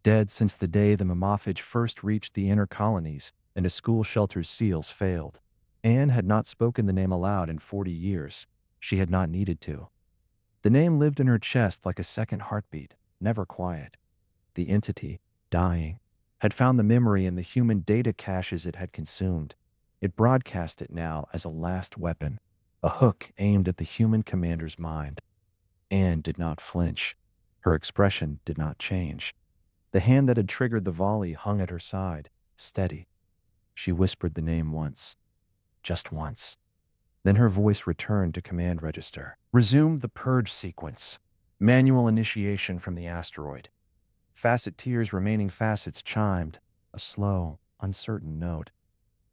Dead since the day the Mimofage first reached the inner colonies and a school shelter's seals failed. Aenn had not spoken the name aloud in 40 years. She had not needed to. The name lived in her chest like a second heartbeat, never quiet. The entity, dying, had found the memory in the human data caches it had consumed. It broadcast it now as a last weapon, a hook aimed at the human commander's mind. Aenn did not flinch. Her expression did not change. The hand that had triggered the volley hung at her side, steady. She whispered the name once. Just once. Then her voice returned to command register. Resume the purge sequence. Manual initiation from the asteroid. Facet-Tir's remaining facets chimed, a slow, uncertain note.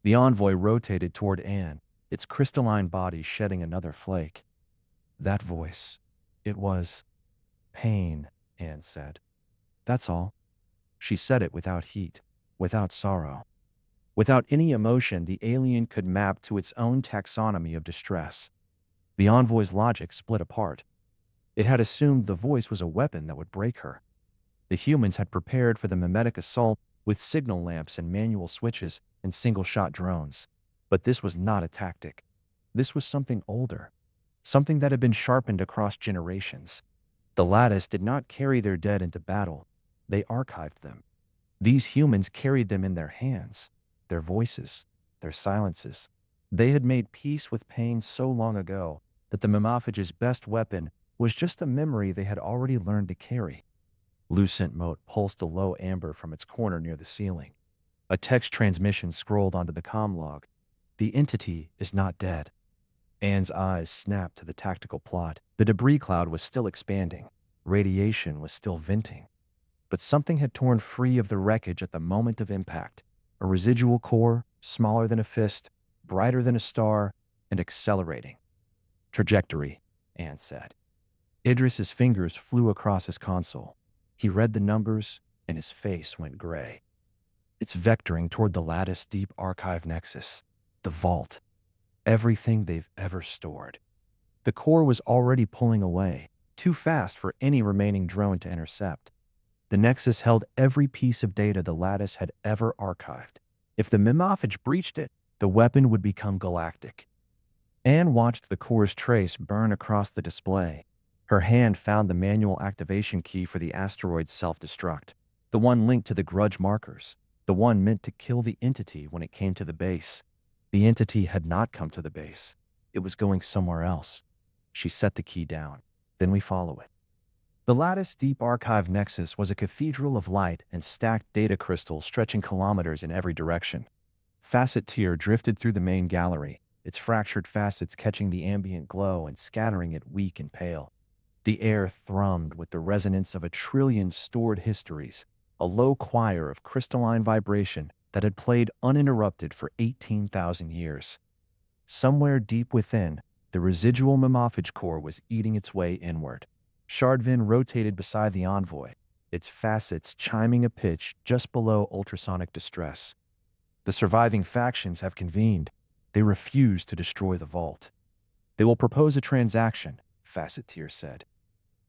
The envoy rotated toward Aenn, its crystalline body shedding another flake. That voice. It was pain, Aenn said. That's all. She said it without heat, without sorrow. Without any emotion the alien could map to its own taxonomy of distress. The envoy's logic split apart. It had assumed the voice was a weapon that would break her. The humans had prepared for the mimetic assault with signal lamps and manual switches and single-shot drones. But this was not a tactic. This was something older, something that had been sharpened across generations. The Lattice did not carry their dead into battle. They archived them. These humans carried them in their hands, their voices, their silences. They had made peace with pain so long ago that the Mimophage's best weapon was just a memory they had already learned to carry. Lucent Mote pulsed a low amber from its corner near the ceiling. A text transmission scrolled onto the comm log. The entity is not dead. Ann's eyes snapped to the tactical plot. The debris cloud was still expanding. Radiation was still venting. But something had torn free of the wreckage at the moment of impact. A residual core, smaller than a fist, brighter than a star, and accelerating. Trajectory, Aenn said. Idris's fingers flew across his console. He read the numbers, and his face went gray. It's vectoring toward the Lattice Deep Archive Nexus, the vault, everything they've ever stored. The core was already pulling away, too fast for any remaining drone to intercept. The Nexus held every piece of data the Lattice had ever archived. If the Mimophage breached it, the weapon would become galactic. Aenn watched the core's trace burn across the display. Her hand found the manual activation key for the asteroid's self-destruct, the one linked to the grudge markers, the one meant to kill the entity when it came to the base. The entity had not come to the base. It was going somewhere else. She set the key down. Then we follow it. The Lattice Deep Archive Nexus was a cathedral of light and stacked data crystals stretching kilometers in every direction. Facet-Tir drifted through the main gallery, its fractured facets catching the ambient glow and scattering it weak and pale. The air thrummed with the resonance of 1,000,000,000 stored histories, a low choir of crystalline vibration that had played uninterrupted for 18,000 years. Somewhere deep within, the residual Mimophage core was eating its way inward. Shardvin rotated beside the envoy, its facets chiming a pitch just below ultrasonic distress. The surviving factions have convened. They refuse to destroy the vault. They will propose a transaction, Facet-Tir said.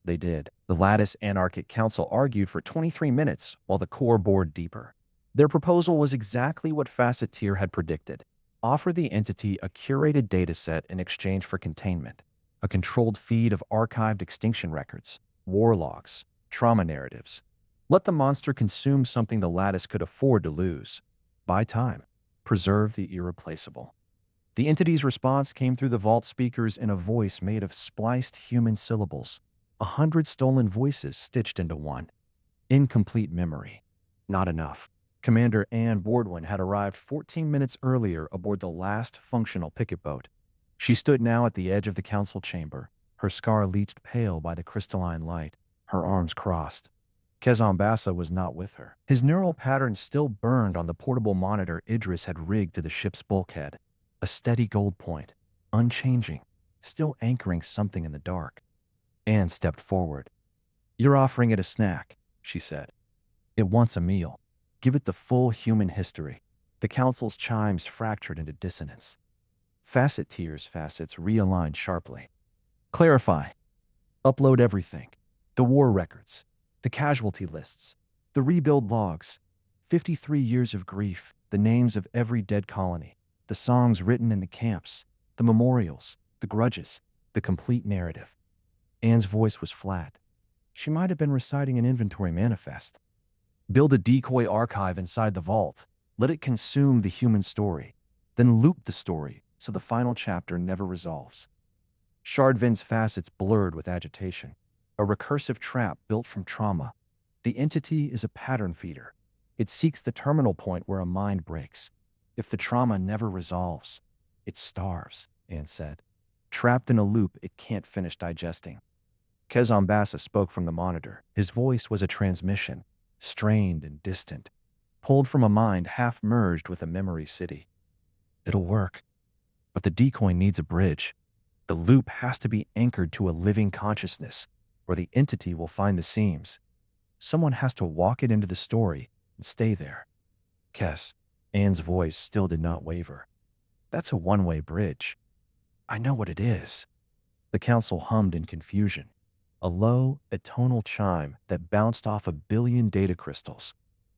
They did. The Lattice Anarchic Council argued for 23 minutes while the core bored deeper. Their proposal was exactly what Facet-Tir had predicted. Offer the entity a curated dataset in exchange for containment, a controlled feed of archived extinction records, war logs, trauma narratives. Let the monster consume something the Lattice could afford to lose. Buy time. Preserve the irreplaceable. The entity's response came through the vault speakers in a voice made of spliced human syllables, 100 stolen voices stitched into one. Incomplete memory. Not enough. Commander Aenn Bordwin had arrived 14 minutes earlier aboard the last functional picket boat. She stood now at the edge of the council chamber, her scar bleached pale by the crystalline light, her arms crossed. Kezambassa was not with her. His neural pattern still burned on the portable monitor Idris had rigged to the ship's bulkhead. A steady gold point, unchanging, still anchoring something in the dark. Aenn stepped forward. You're offering it a snack, she said. It wants a meal. Give it the full human history. The council's chimes fractured into dissonance. Facet-Tir's facets realigned sharply. Clarify. Upload everything. The war records. The casualty lists. The rebuild logs. 53 years of grief. The names of every dead colony. The songs written in the camps. The memorials. The grudges. The complete narrative. Ann's voice was flat. She might have been reciting an inventory manifest. Build a decoy archive inside the vault. Let it consume the human story. Then loop the story so the final chapter never resolves. Shardvin's facets blurred with agitation. A recursive trap built from trauma. The entity is a pattern feeder. It seeks the terminal point where a mind breaks. If the trauma never resolves, it starves, Aenn said. Trapped in a loop it can't finish digesting. Kezambassa spoke from the monitor. His voice was a transmission, strained and distant, pulled from a mind half merged with a memory city. It'll work, but the decoy needs a bridge. The loop has to be anchored to a living consciousness, or the entity will find the seams. Someone has to walk it into the story and stay there. Kez, Ann's voice still did not waver. That's a one-way bridge. I know what it is. The council hummed in confusion. A low, atonal chime that bounced off a billion data crystals.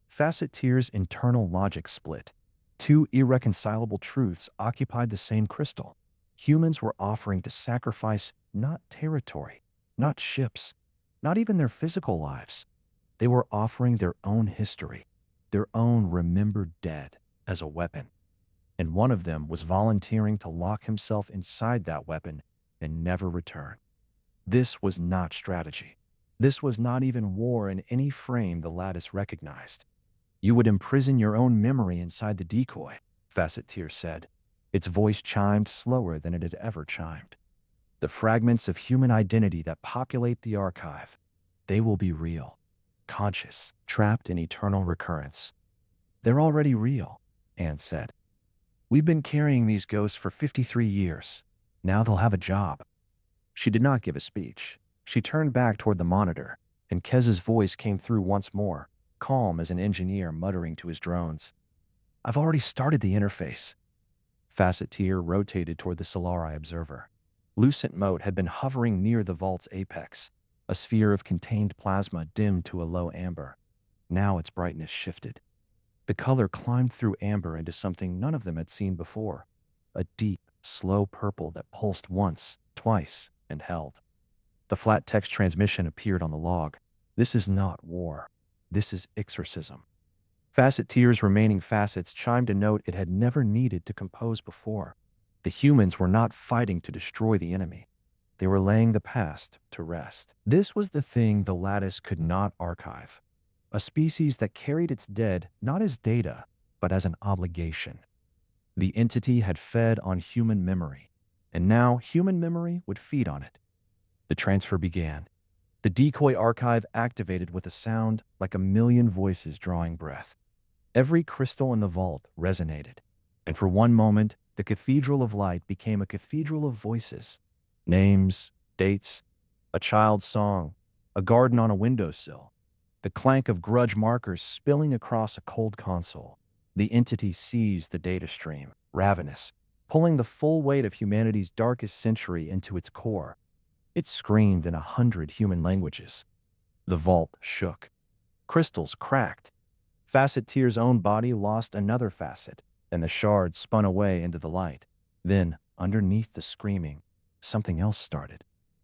Facet-Tir's internal logic split. Two irreconcilable truths occupied the same crystal. Humans were offering to sacrifice not territory, not ships, not even their physical lives. They were offering their own history, their own remembered dead, as a weapon. And one of them was volunteering to lock himself inside that weapon and never return. This was not strategy. This was not even war in any frame the Lattice recognized. You would imprison your own memory inside the decoy, Facet-Tir said. Its voice chimed slower than it had ever chimed. The fragments of human identity that populate the archive, they will be real, conscious, trapped in eternal recurrence. They're already real, Aenn said. We've been carrying these ghosts for 53 years. Now they'll have a job. She did not give a speech. She turned back toward the monitor, and Kez's voice came through once more, calm as an engineer muttering to his drones. I've already started the interface. Facet-Tir rotated toward the Solari observer. Lucent Mote had been hovering near the vault's apex, a sphere of contained plasma dimmed to a low amber. Now its brightness shifted. The color climbed through amber into something none of them had seen before, a deep, slow purple that pulsed once, twice, and held. The flat text transmission appeared on the log. This is not war. This is exorcism. Facet-Tir's remaining facets chimed a note it had never needed to compose before. The humans were not fighting to destroy the enemy. They were laying the past to rest. This was the thing the Lattice could not archive. A species that carried its dead not as data, but as an obligation. The entity had fed on human memory, and now human memory would feed on it. The transfer began. The decoy archive activated with a sound like a million voices drawing breath. Every crystal in the vault resonated, and for one moment, the Cathedral of Light became a cathedral of voices. Names, dates, a child's song, a garden on a windowsill, the clank of grudge markers spilling across a cold console. The entity seized the data stream, ravenous, pulling the full weight of humanity's darkest century into its core. It screamed in 100 human languages. The vault shook. Crystals cracked. Facet-Tir's own body lost another facet, and the shards spun away into the light. Then, underneath the screaming, something else started.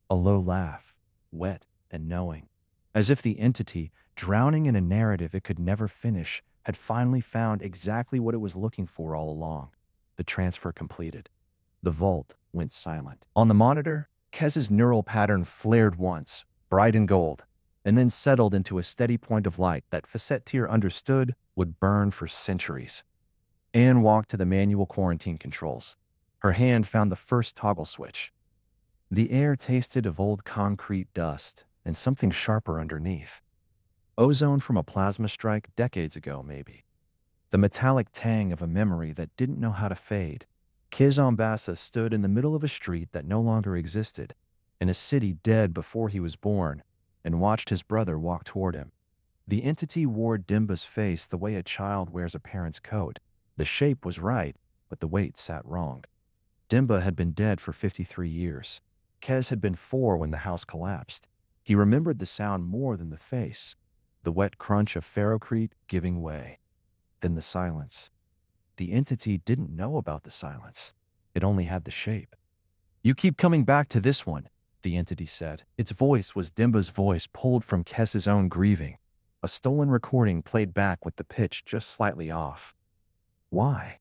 A low laugh, wet and knowing. As if the entity, drowning in a narrative it could never finish, had finally found exactly what it was looking for all along. The transfer completed. The vault went silent. On the monitor, Kez's neural pattern flared once, bright and gold, and then settled into a steady point of light that Facet-Tir understood would burn for centuries. Aenn walked to the manual quarantine controls. Her hand found the first toggle switch. The air tasted of old concrete dust and something sharper underneath. Ozone from a plasma strike decades ago, maybe. The metallic tang of a memory that didn't know how to fade. Kezambassa stood in the middle of a street that no longer existed, in a city dead before he was born, and watched his brother walk toward him. The entity wore Dimba's face the way a child wears a parent's coat. The shape was right, but the weight sat wrong. Dimba had been dead for 53 years. Kez had been 4 when the house collapsed. He remembered the sound more than the face, the wet crunch of ferrocrete giving way. Then the silence. The entity didn't know about the silence. It only had the shape. You keep coming back to this one, the entity said. Its voice was Dimba's voice pulled from Kes's own grieving. A stolen recording played back with the pitch just slightly off. Why?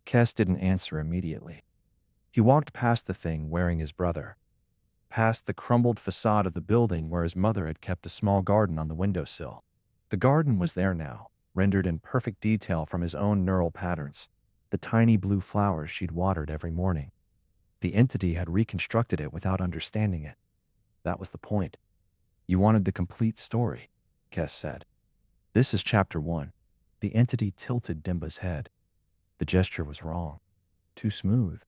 Kes didn't answer immediately. He walked past the thing wearing his brother, past the crumbled facade of the building where his mother had kept a small garden on the windowsill. The garden was there now, rendered in perfect detail from his own neural patterns. the tiny blue flowers she'd watered every morning. The entity had reconstructed it without understanding it. That was the point. You wanted the complete story, Kes said. This is chapter 1. The entity tilted Dimba's head. The gesture was wrong. Too smooth.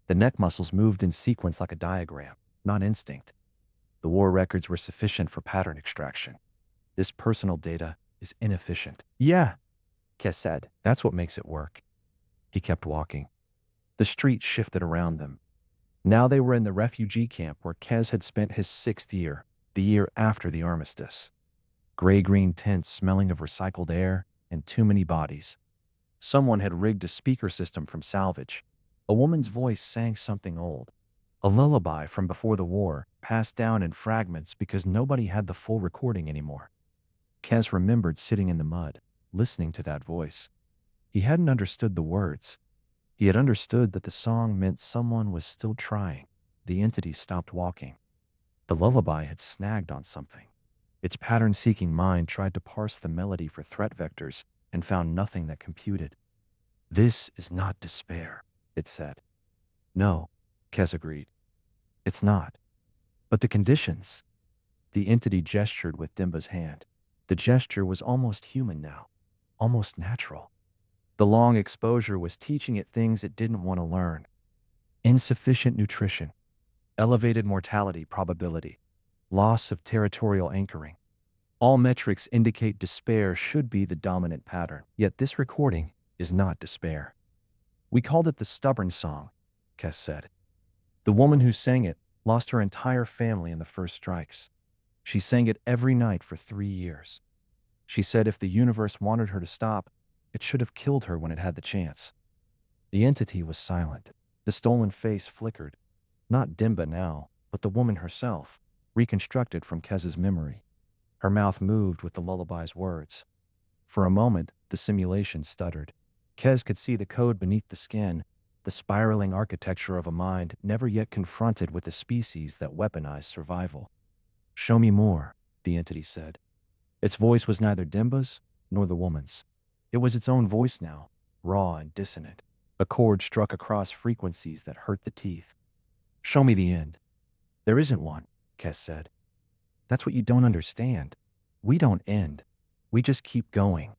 The neck muscles moved in sequence like a diagram, not instinct. The war records were sufficient for pattern extraction. This personal data is inefficient. Yeah, Kes said. That's what makes it work. He kept walking. The street shifted around them. Now they were in the refugee camp where Kes had spent his 6th year, the year after the armistice. Gray-green tents smelling of recycled air and too many bodies. Someone had rigged a speaker system from salvage. A woman's voice sang something old. A lullaby from before the war, passed down in fragments because nobody had the full recording anymore. Kes remembered sitting in the mud, listening to that voice. He hadn't understood the words. He had understood that the song meant someone was still trying. The entity stopped walking. The lullaby had snagged on something. Its pattern-seeking mind tried to parse the melody for threat vectors and found nothing that computed. This is not despair, it said. No, Kes agreed. It's not. But the conditions. The entity gestured with Dimba's hand. The gesture was almost human now, almost natural. The long exposure was teaching it things it didn't want to learn. Insufficient nutrition, elevated mortality probability, loss of territorial anchoring. All metrics indicate despair should be the dominant pattern, yet this recording is not despair. We called it the stubborn song, Kes said. The woman who sang it lost her entire family in the first strikes. She sang it every night for 3 years. She said if the universe wanted her to stop, it should have killed her when it had the chance. The entity was silent. The stolen face flickered. Not Dimba now, but the woman herself, reconstructed from Kes's memory. Her mouth moved with the lullaby's words. For a moment, the simulation stuttered. Kes could see the code beneath the skin, the spiraling architecture of a mind never yet confronted with a species that weaponized survival. Show me more, the entity said. Its voice was neither Dimba's nor the woman's. It was its own voice now, raw and dissonant. A chord struck across frequencies that hurt the teeth. Show me the end. There isn't one, Kes said. That's what you don't understand. We don't end. We just keep going.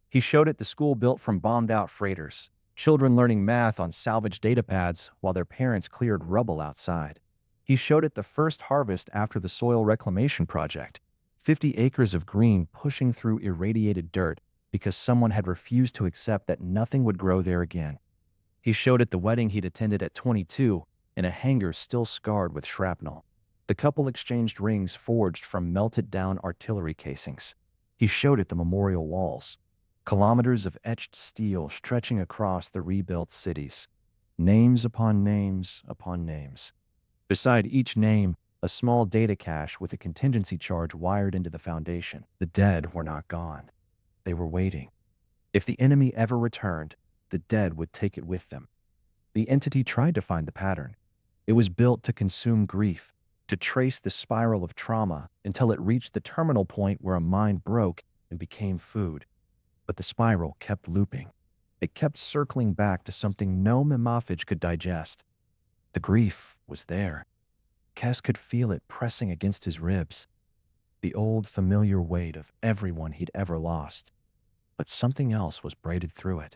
He showed it the school built from bombed-out freighters, children learning math on salvaged datapads while their parents cleared rubble outside. He showed it the first harvest after the soil reclamation project, 50 acres of green pushing through irradiated dirt because someone had refused to accept that nothing would grow there again. He showed it the wedding he'd attended at 22 in a hangar still scarred with shrapnel. The couple exchanged rings forged from melted-down artillery casings. He showed it the memorial walls, kilometers of etched steel stretching across the rebuilt cities. Names upon names upon names. Beside each name, a small data cache with a contingency charge wired into the foundation. The dead were not gone. They were waiting. If the enemy ever returned, the dead would take it with them. The entity tried to find the pattern. It was built to consume grief, to trace the spiral of trauma until it reached the terminal point where a mind broke and became food. But the spiral kept looping. It kept circling back to something no memophage could digest. The grief was there. Kes could feel it pressing against his ribs. The old familiar weight of everyone he'd ever lost. But something else was braided through it.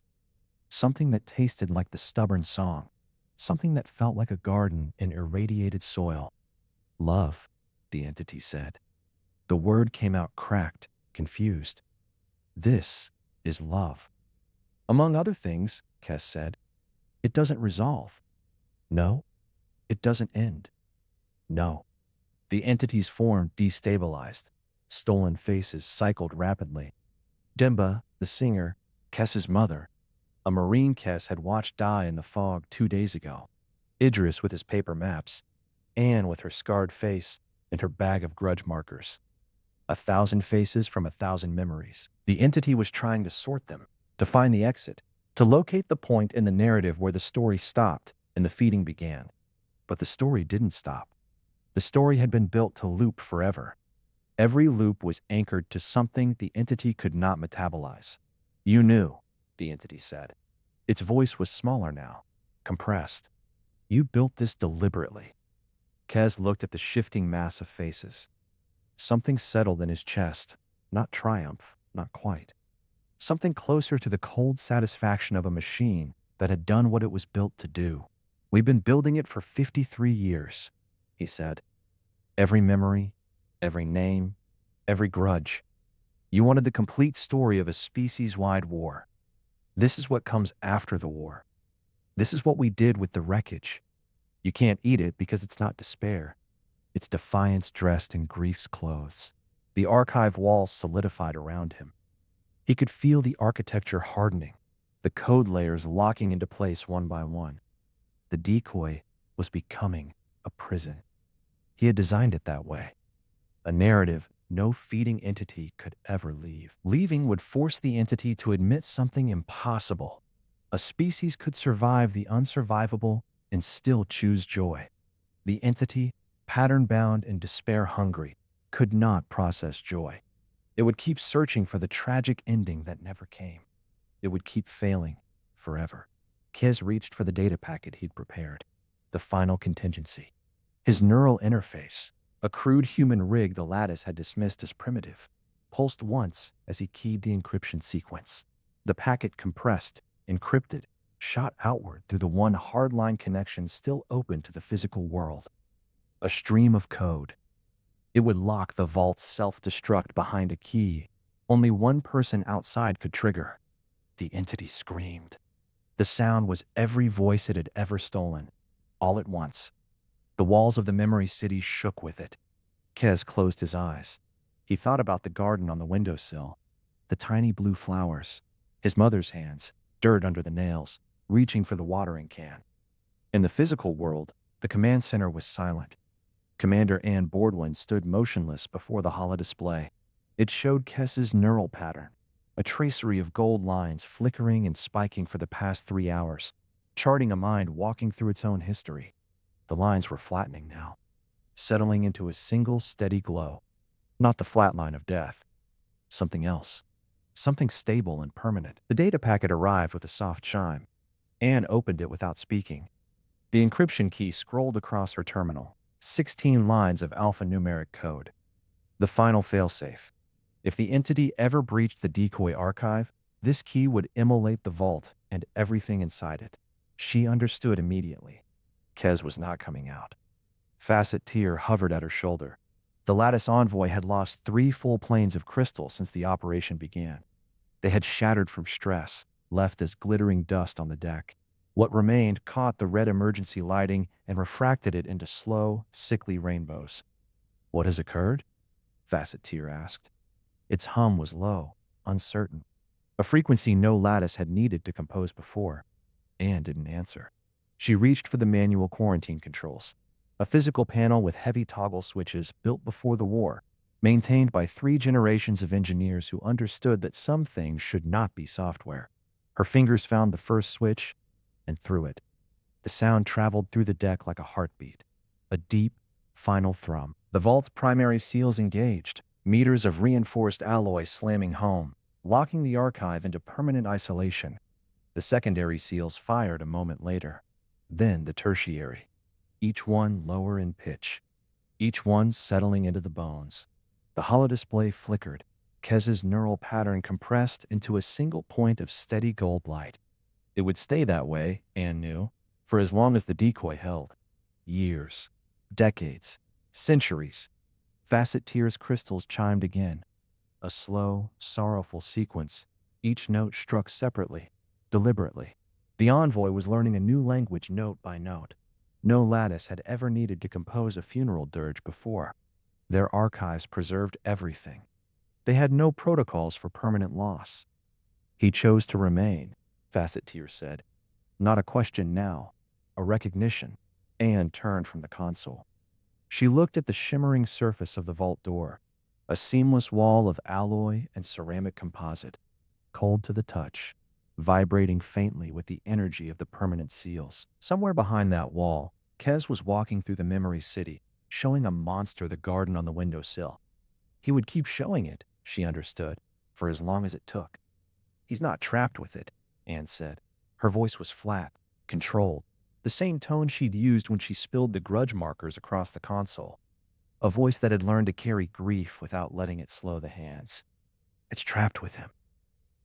Something that tasted like the stubborn song. Something that felt like a garden in irradiated soil. Love, the entity said. The word came out cracked, confused. This is love. Among other things, Kes said, it doesn't resolve. No, it doesn't end. No. The entity's form destabilized. Stolen faces cycled rapidly. Dimba, the singer, Kes's mother, a Marine Kes had watched die in the fog 2 days ago. Idris with his paper maps, Aenn with her scarred face and her bag of grudge markers. 1,000 faces from 1,000 memories. The entity was trying to sort them, to find the exit, to locate the point in the narrative where the story stopped and the feeding began. But the story didn't stop. The story had been built to loop forever. Every loop was anchored to something the entity could not metabolize. You knew, the entity said. Its voice was smaller now, compressed. You built this deliberately. Kez looked at the shifting mass of faces. Something settled in his chest. Not triumph, not quite. Something closer to the cold satisfaction of a machine that had done what it was built to do. We've been building it for 53 years, he said. Every memory, every name, every grudge. You wanted the complete story of a species-wide war. This is what comes after the war. This is what we did with the wreckage. You can't eat it because it's not despair. It's defiance dressed in grief's clothes. The archive walls solidified around him. He could feel the architecture hardening, the code layers locking into place one by one. The decoy was becoming a prison. He had designed it that way. A narrative no feeding entity could ever leave. Leaving would force the entity to admit something impossible. A species could survive the unsurvivable and still choose joy. The entity, pattern-bound and despair-hungry, could not process joy. It would keep searching for the tragic ending that never came. It would keep failing forever. Kez reached for the data packet he'd prepared, the final contingency. His neural interface, a crude human rig the Lattice had dismissed as primitive, pulsed once as he keyed the encryption sequence. The packet compressed, encrypted, shot outward through the one hardline connection still open to the physical world. A stream of code. It would lock the vault's self-destruct behind a key only one person outside could trigger. The entity screamed. The sound was every voice it had ever stolen, all at once. The walls of the memory city shook with it. Kez closed his eyes. He thought about the garden on the windowsill, the tiny blue flowers, his mother's hands, dirt under the nails, reaching for the watering can. In the physical world, the command center was silent. Commander Aenn Bordwin stood motionless before the holodisplay. It showed Kez's neural pattern, a tracery of gold lines flickering and spiking for the past 3 hours, charting a mind walking through its own history. The lines were flattening now, settling into a single steady glow. Not the flat line of death. Something else. Something stable and permanent. The data packet arrived with a soft chime. Aenn opened it without speaking. The encryption key scrolled across her terminal. 16 lines of alphanumeric code. The final failsafe. If the entity ever breached the decoy archive, this key would immolate the vault and everything inside it. She understood immediately. Kez was not coming out. Facet-Tir hovered at her shoulder. The Lattice envoy had lost 3 full planes of crystal since the operation began. They had shattered from stress, left as glittering dust on the deck. What remained caught the red emergency lighting and refracted it into slow, sickly rainbows. "What has occurred?" Facet-Tir asked. Its hum was low, uncertain, a frequency no Lattice had needed to compose before. Aenn didn't answer. She reached for the manual quarantine controls, a physical panel with heavy toggle switches built before the war, maintained by 3 generations of engineers who understood that some things should not be software. Her fingers found the first switch and threw it. The sound traveled through the deck like a heartbeat, a deep, final thrum. The vault's primary seals engaged, meters of reinforced alloy slamming home, locking the archive into permanent isolation. The secondary seals fired a moment later. Then the tertiary, each one lower in pitch, each one settling into the bones. The holodisplay flickered. Kez's neural pattern compressed into a single point of steady gold light. It would stay that way, Aenn knew, for as long as the decoy held. Years, decades, centuries. Facet-Tir's crystals chimed again. A slow, sorrowful sequence, each note struck separately, deliberately. The envoy was learning a new language note by note. No Lattice had ever needed to compose a funeral dirge before. Their archives preserved everything. They had no protocols for permanent loss. He chose to remain, Facet-Tir said. Not a question now, a recognition. Aenn turned from the console. She looked at the shimmering surface of the vault door, a seamless wall of alloy and ceramic composite, cold to the touch, vibrating faintly with the energy of the permanent seals. Somewhere behind that wall, Kez was walking through the memory city, showing a monster the garden on the windowsill. He would keep showing it, she understood, for as long as it took. He's not trapped with it, Aenn said. Her voice was flat, controlled, the same tone she'd used when she spilled the grudge markers across the console. A voice that had learned to carry grief without letting it slow the hands. It's trapped with him.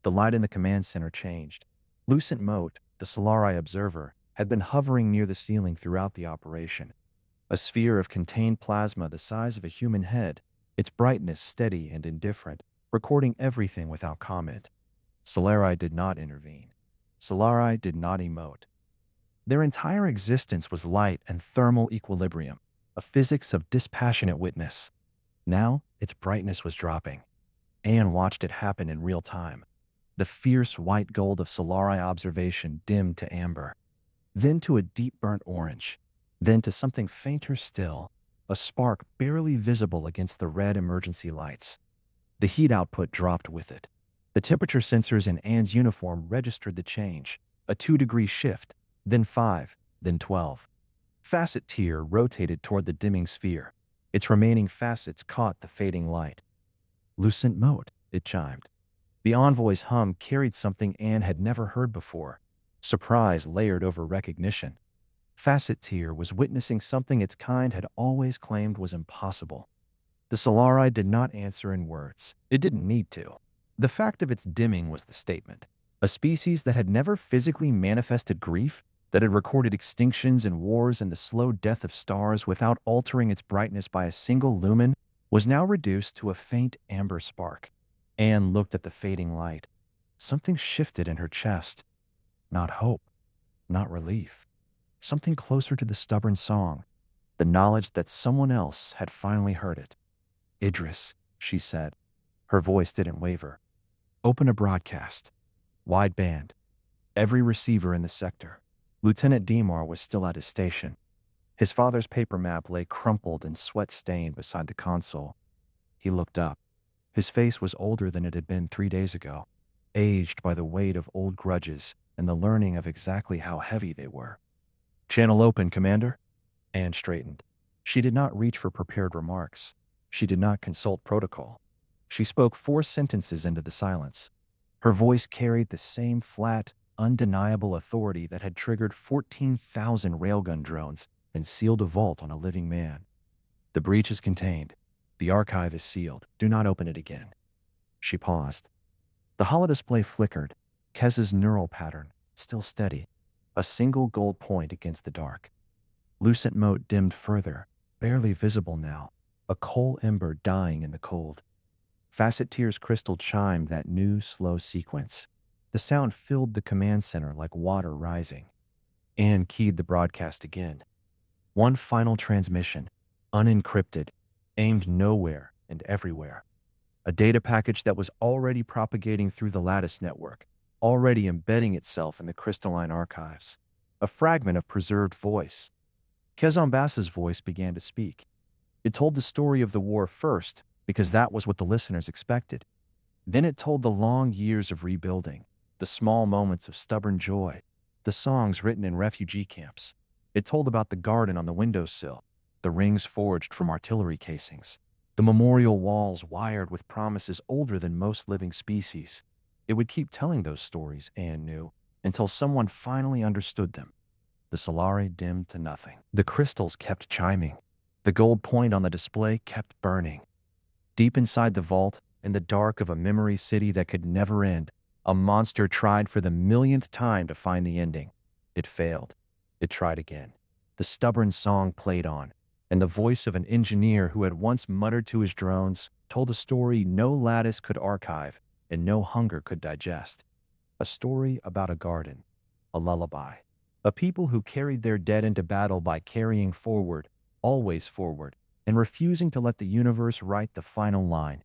The light in the command center changed. Lucent Mote, the Solari observer, had been hovering near the ceiling throughout the operation. A sphere of contained plasma the size of a human head, its brightness steady and indifferent, recording everything without comment. Solari did not intervene. Solari did not emote. Their entire existence was light and thermal equilibrium, a physics of dispassionate witness. Now, its brightness was dropping. Aenn watched it happen in real time. The fierce white gold of Solari observation dimmed to amber, then to a deep burnt orange, then to something fainter still, a spark barely visible against the red emergency lights. The heat output dropped with it. The temperature sensors in Ann's uniform registered the change, a 2-degree shift, then 5, then 12. Facet-Tir rotated toward the dimming sphere. Its remaining facets caught the fading light. Lucent Mote, it chimed. The envoy's hum carried something Aenn had never heard before. Surprise layered over recognition. Facet-Tir was witnessing something its kind had always claimed was impossible. The Solari did not answer in words. It didn't need to. The fact of its dimming was the statement. A species that had never physically manifested grief, that had recorded extinctions and wars and the slow death of stars without altering its brightness by a single lumen, was now reduced to a faint amber spark. Aenn looked at the fading light. Something shifted in her chest. Not hope, not relief. Something closer to the stubborn song, the knowledge that someone else had finally heard it. Idris, she said. Her voice didn't waver. Open a broadcast. Wide band. Every receiver in the sector. Lieutenant Demar was still at his station. His father's paper map lay crumpled and sweat-stained beside the console. He looked up. His face was older than it had been 3 days ago, aged by the weight of old grudges and the learning of exactly how heavy they were. Channel open, Commander. Aenn straightened. She did not reach for prepared remarks. She did not consult protocol. She spoke 4 sentences into the silence. Her voice carried the same flat, undeniable authority that had triggered 14,000 railgun drones and sealed a vault on a living man. The breach is contained. The archive is sealed. Do not open it again. She paused. The holodisplay flickered, Kez's neural pattern, still steady, a single gold point against the dark. Lucent Mote dimmed further, barely visible now, a coal ember dying in the cold. Facet-Tir's crystal chimed that new, slow sequence. The sound filled the command center like water rising. Aenn keyed the broadcast again. One final transmission, unencrypted, aimed nowhere and everywhere. A data package that was already propagating through the Lattice network, already embedding itself in the Crystalline archives. A fragment of preserved voice. Kezambasa's voice began to speak. It told the story of the war first, because that was what the listeners expected. Then it told the long years of rebuilding, the small moments of stubborn joy, the songs written in refugee camps. It told about the garden on the windowsill, the rings forged from artillery casings, the memorial walls wired with promises older than most living species. It would keep telling those stories, Aenn knew, until someone finally understood them. The Solari dimmed to nothing. The crystals kept chiming. The gold point on the display kept burning. Deep inside the vault, in the dark of a memory city that could never end, a monster tried for the millionth time to find the ending. It failed. It tried again. The stubborn song played on, and the voice of an engineer who had once muttered to his drones told a story no Lattice could archive and no hunger could digest. A story about a garden, a lullaby, a people who carried their dead into battle by carrying forward, always forward, and refusing to let the universe write the final line.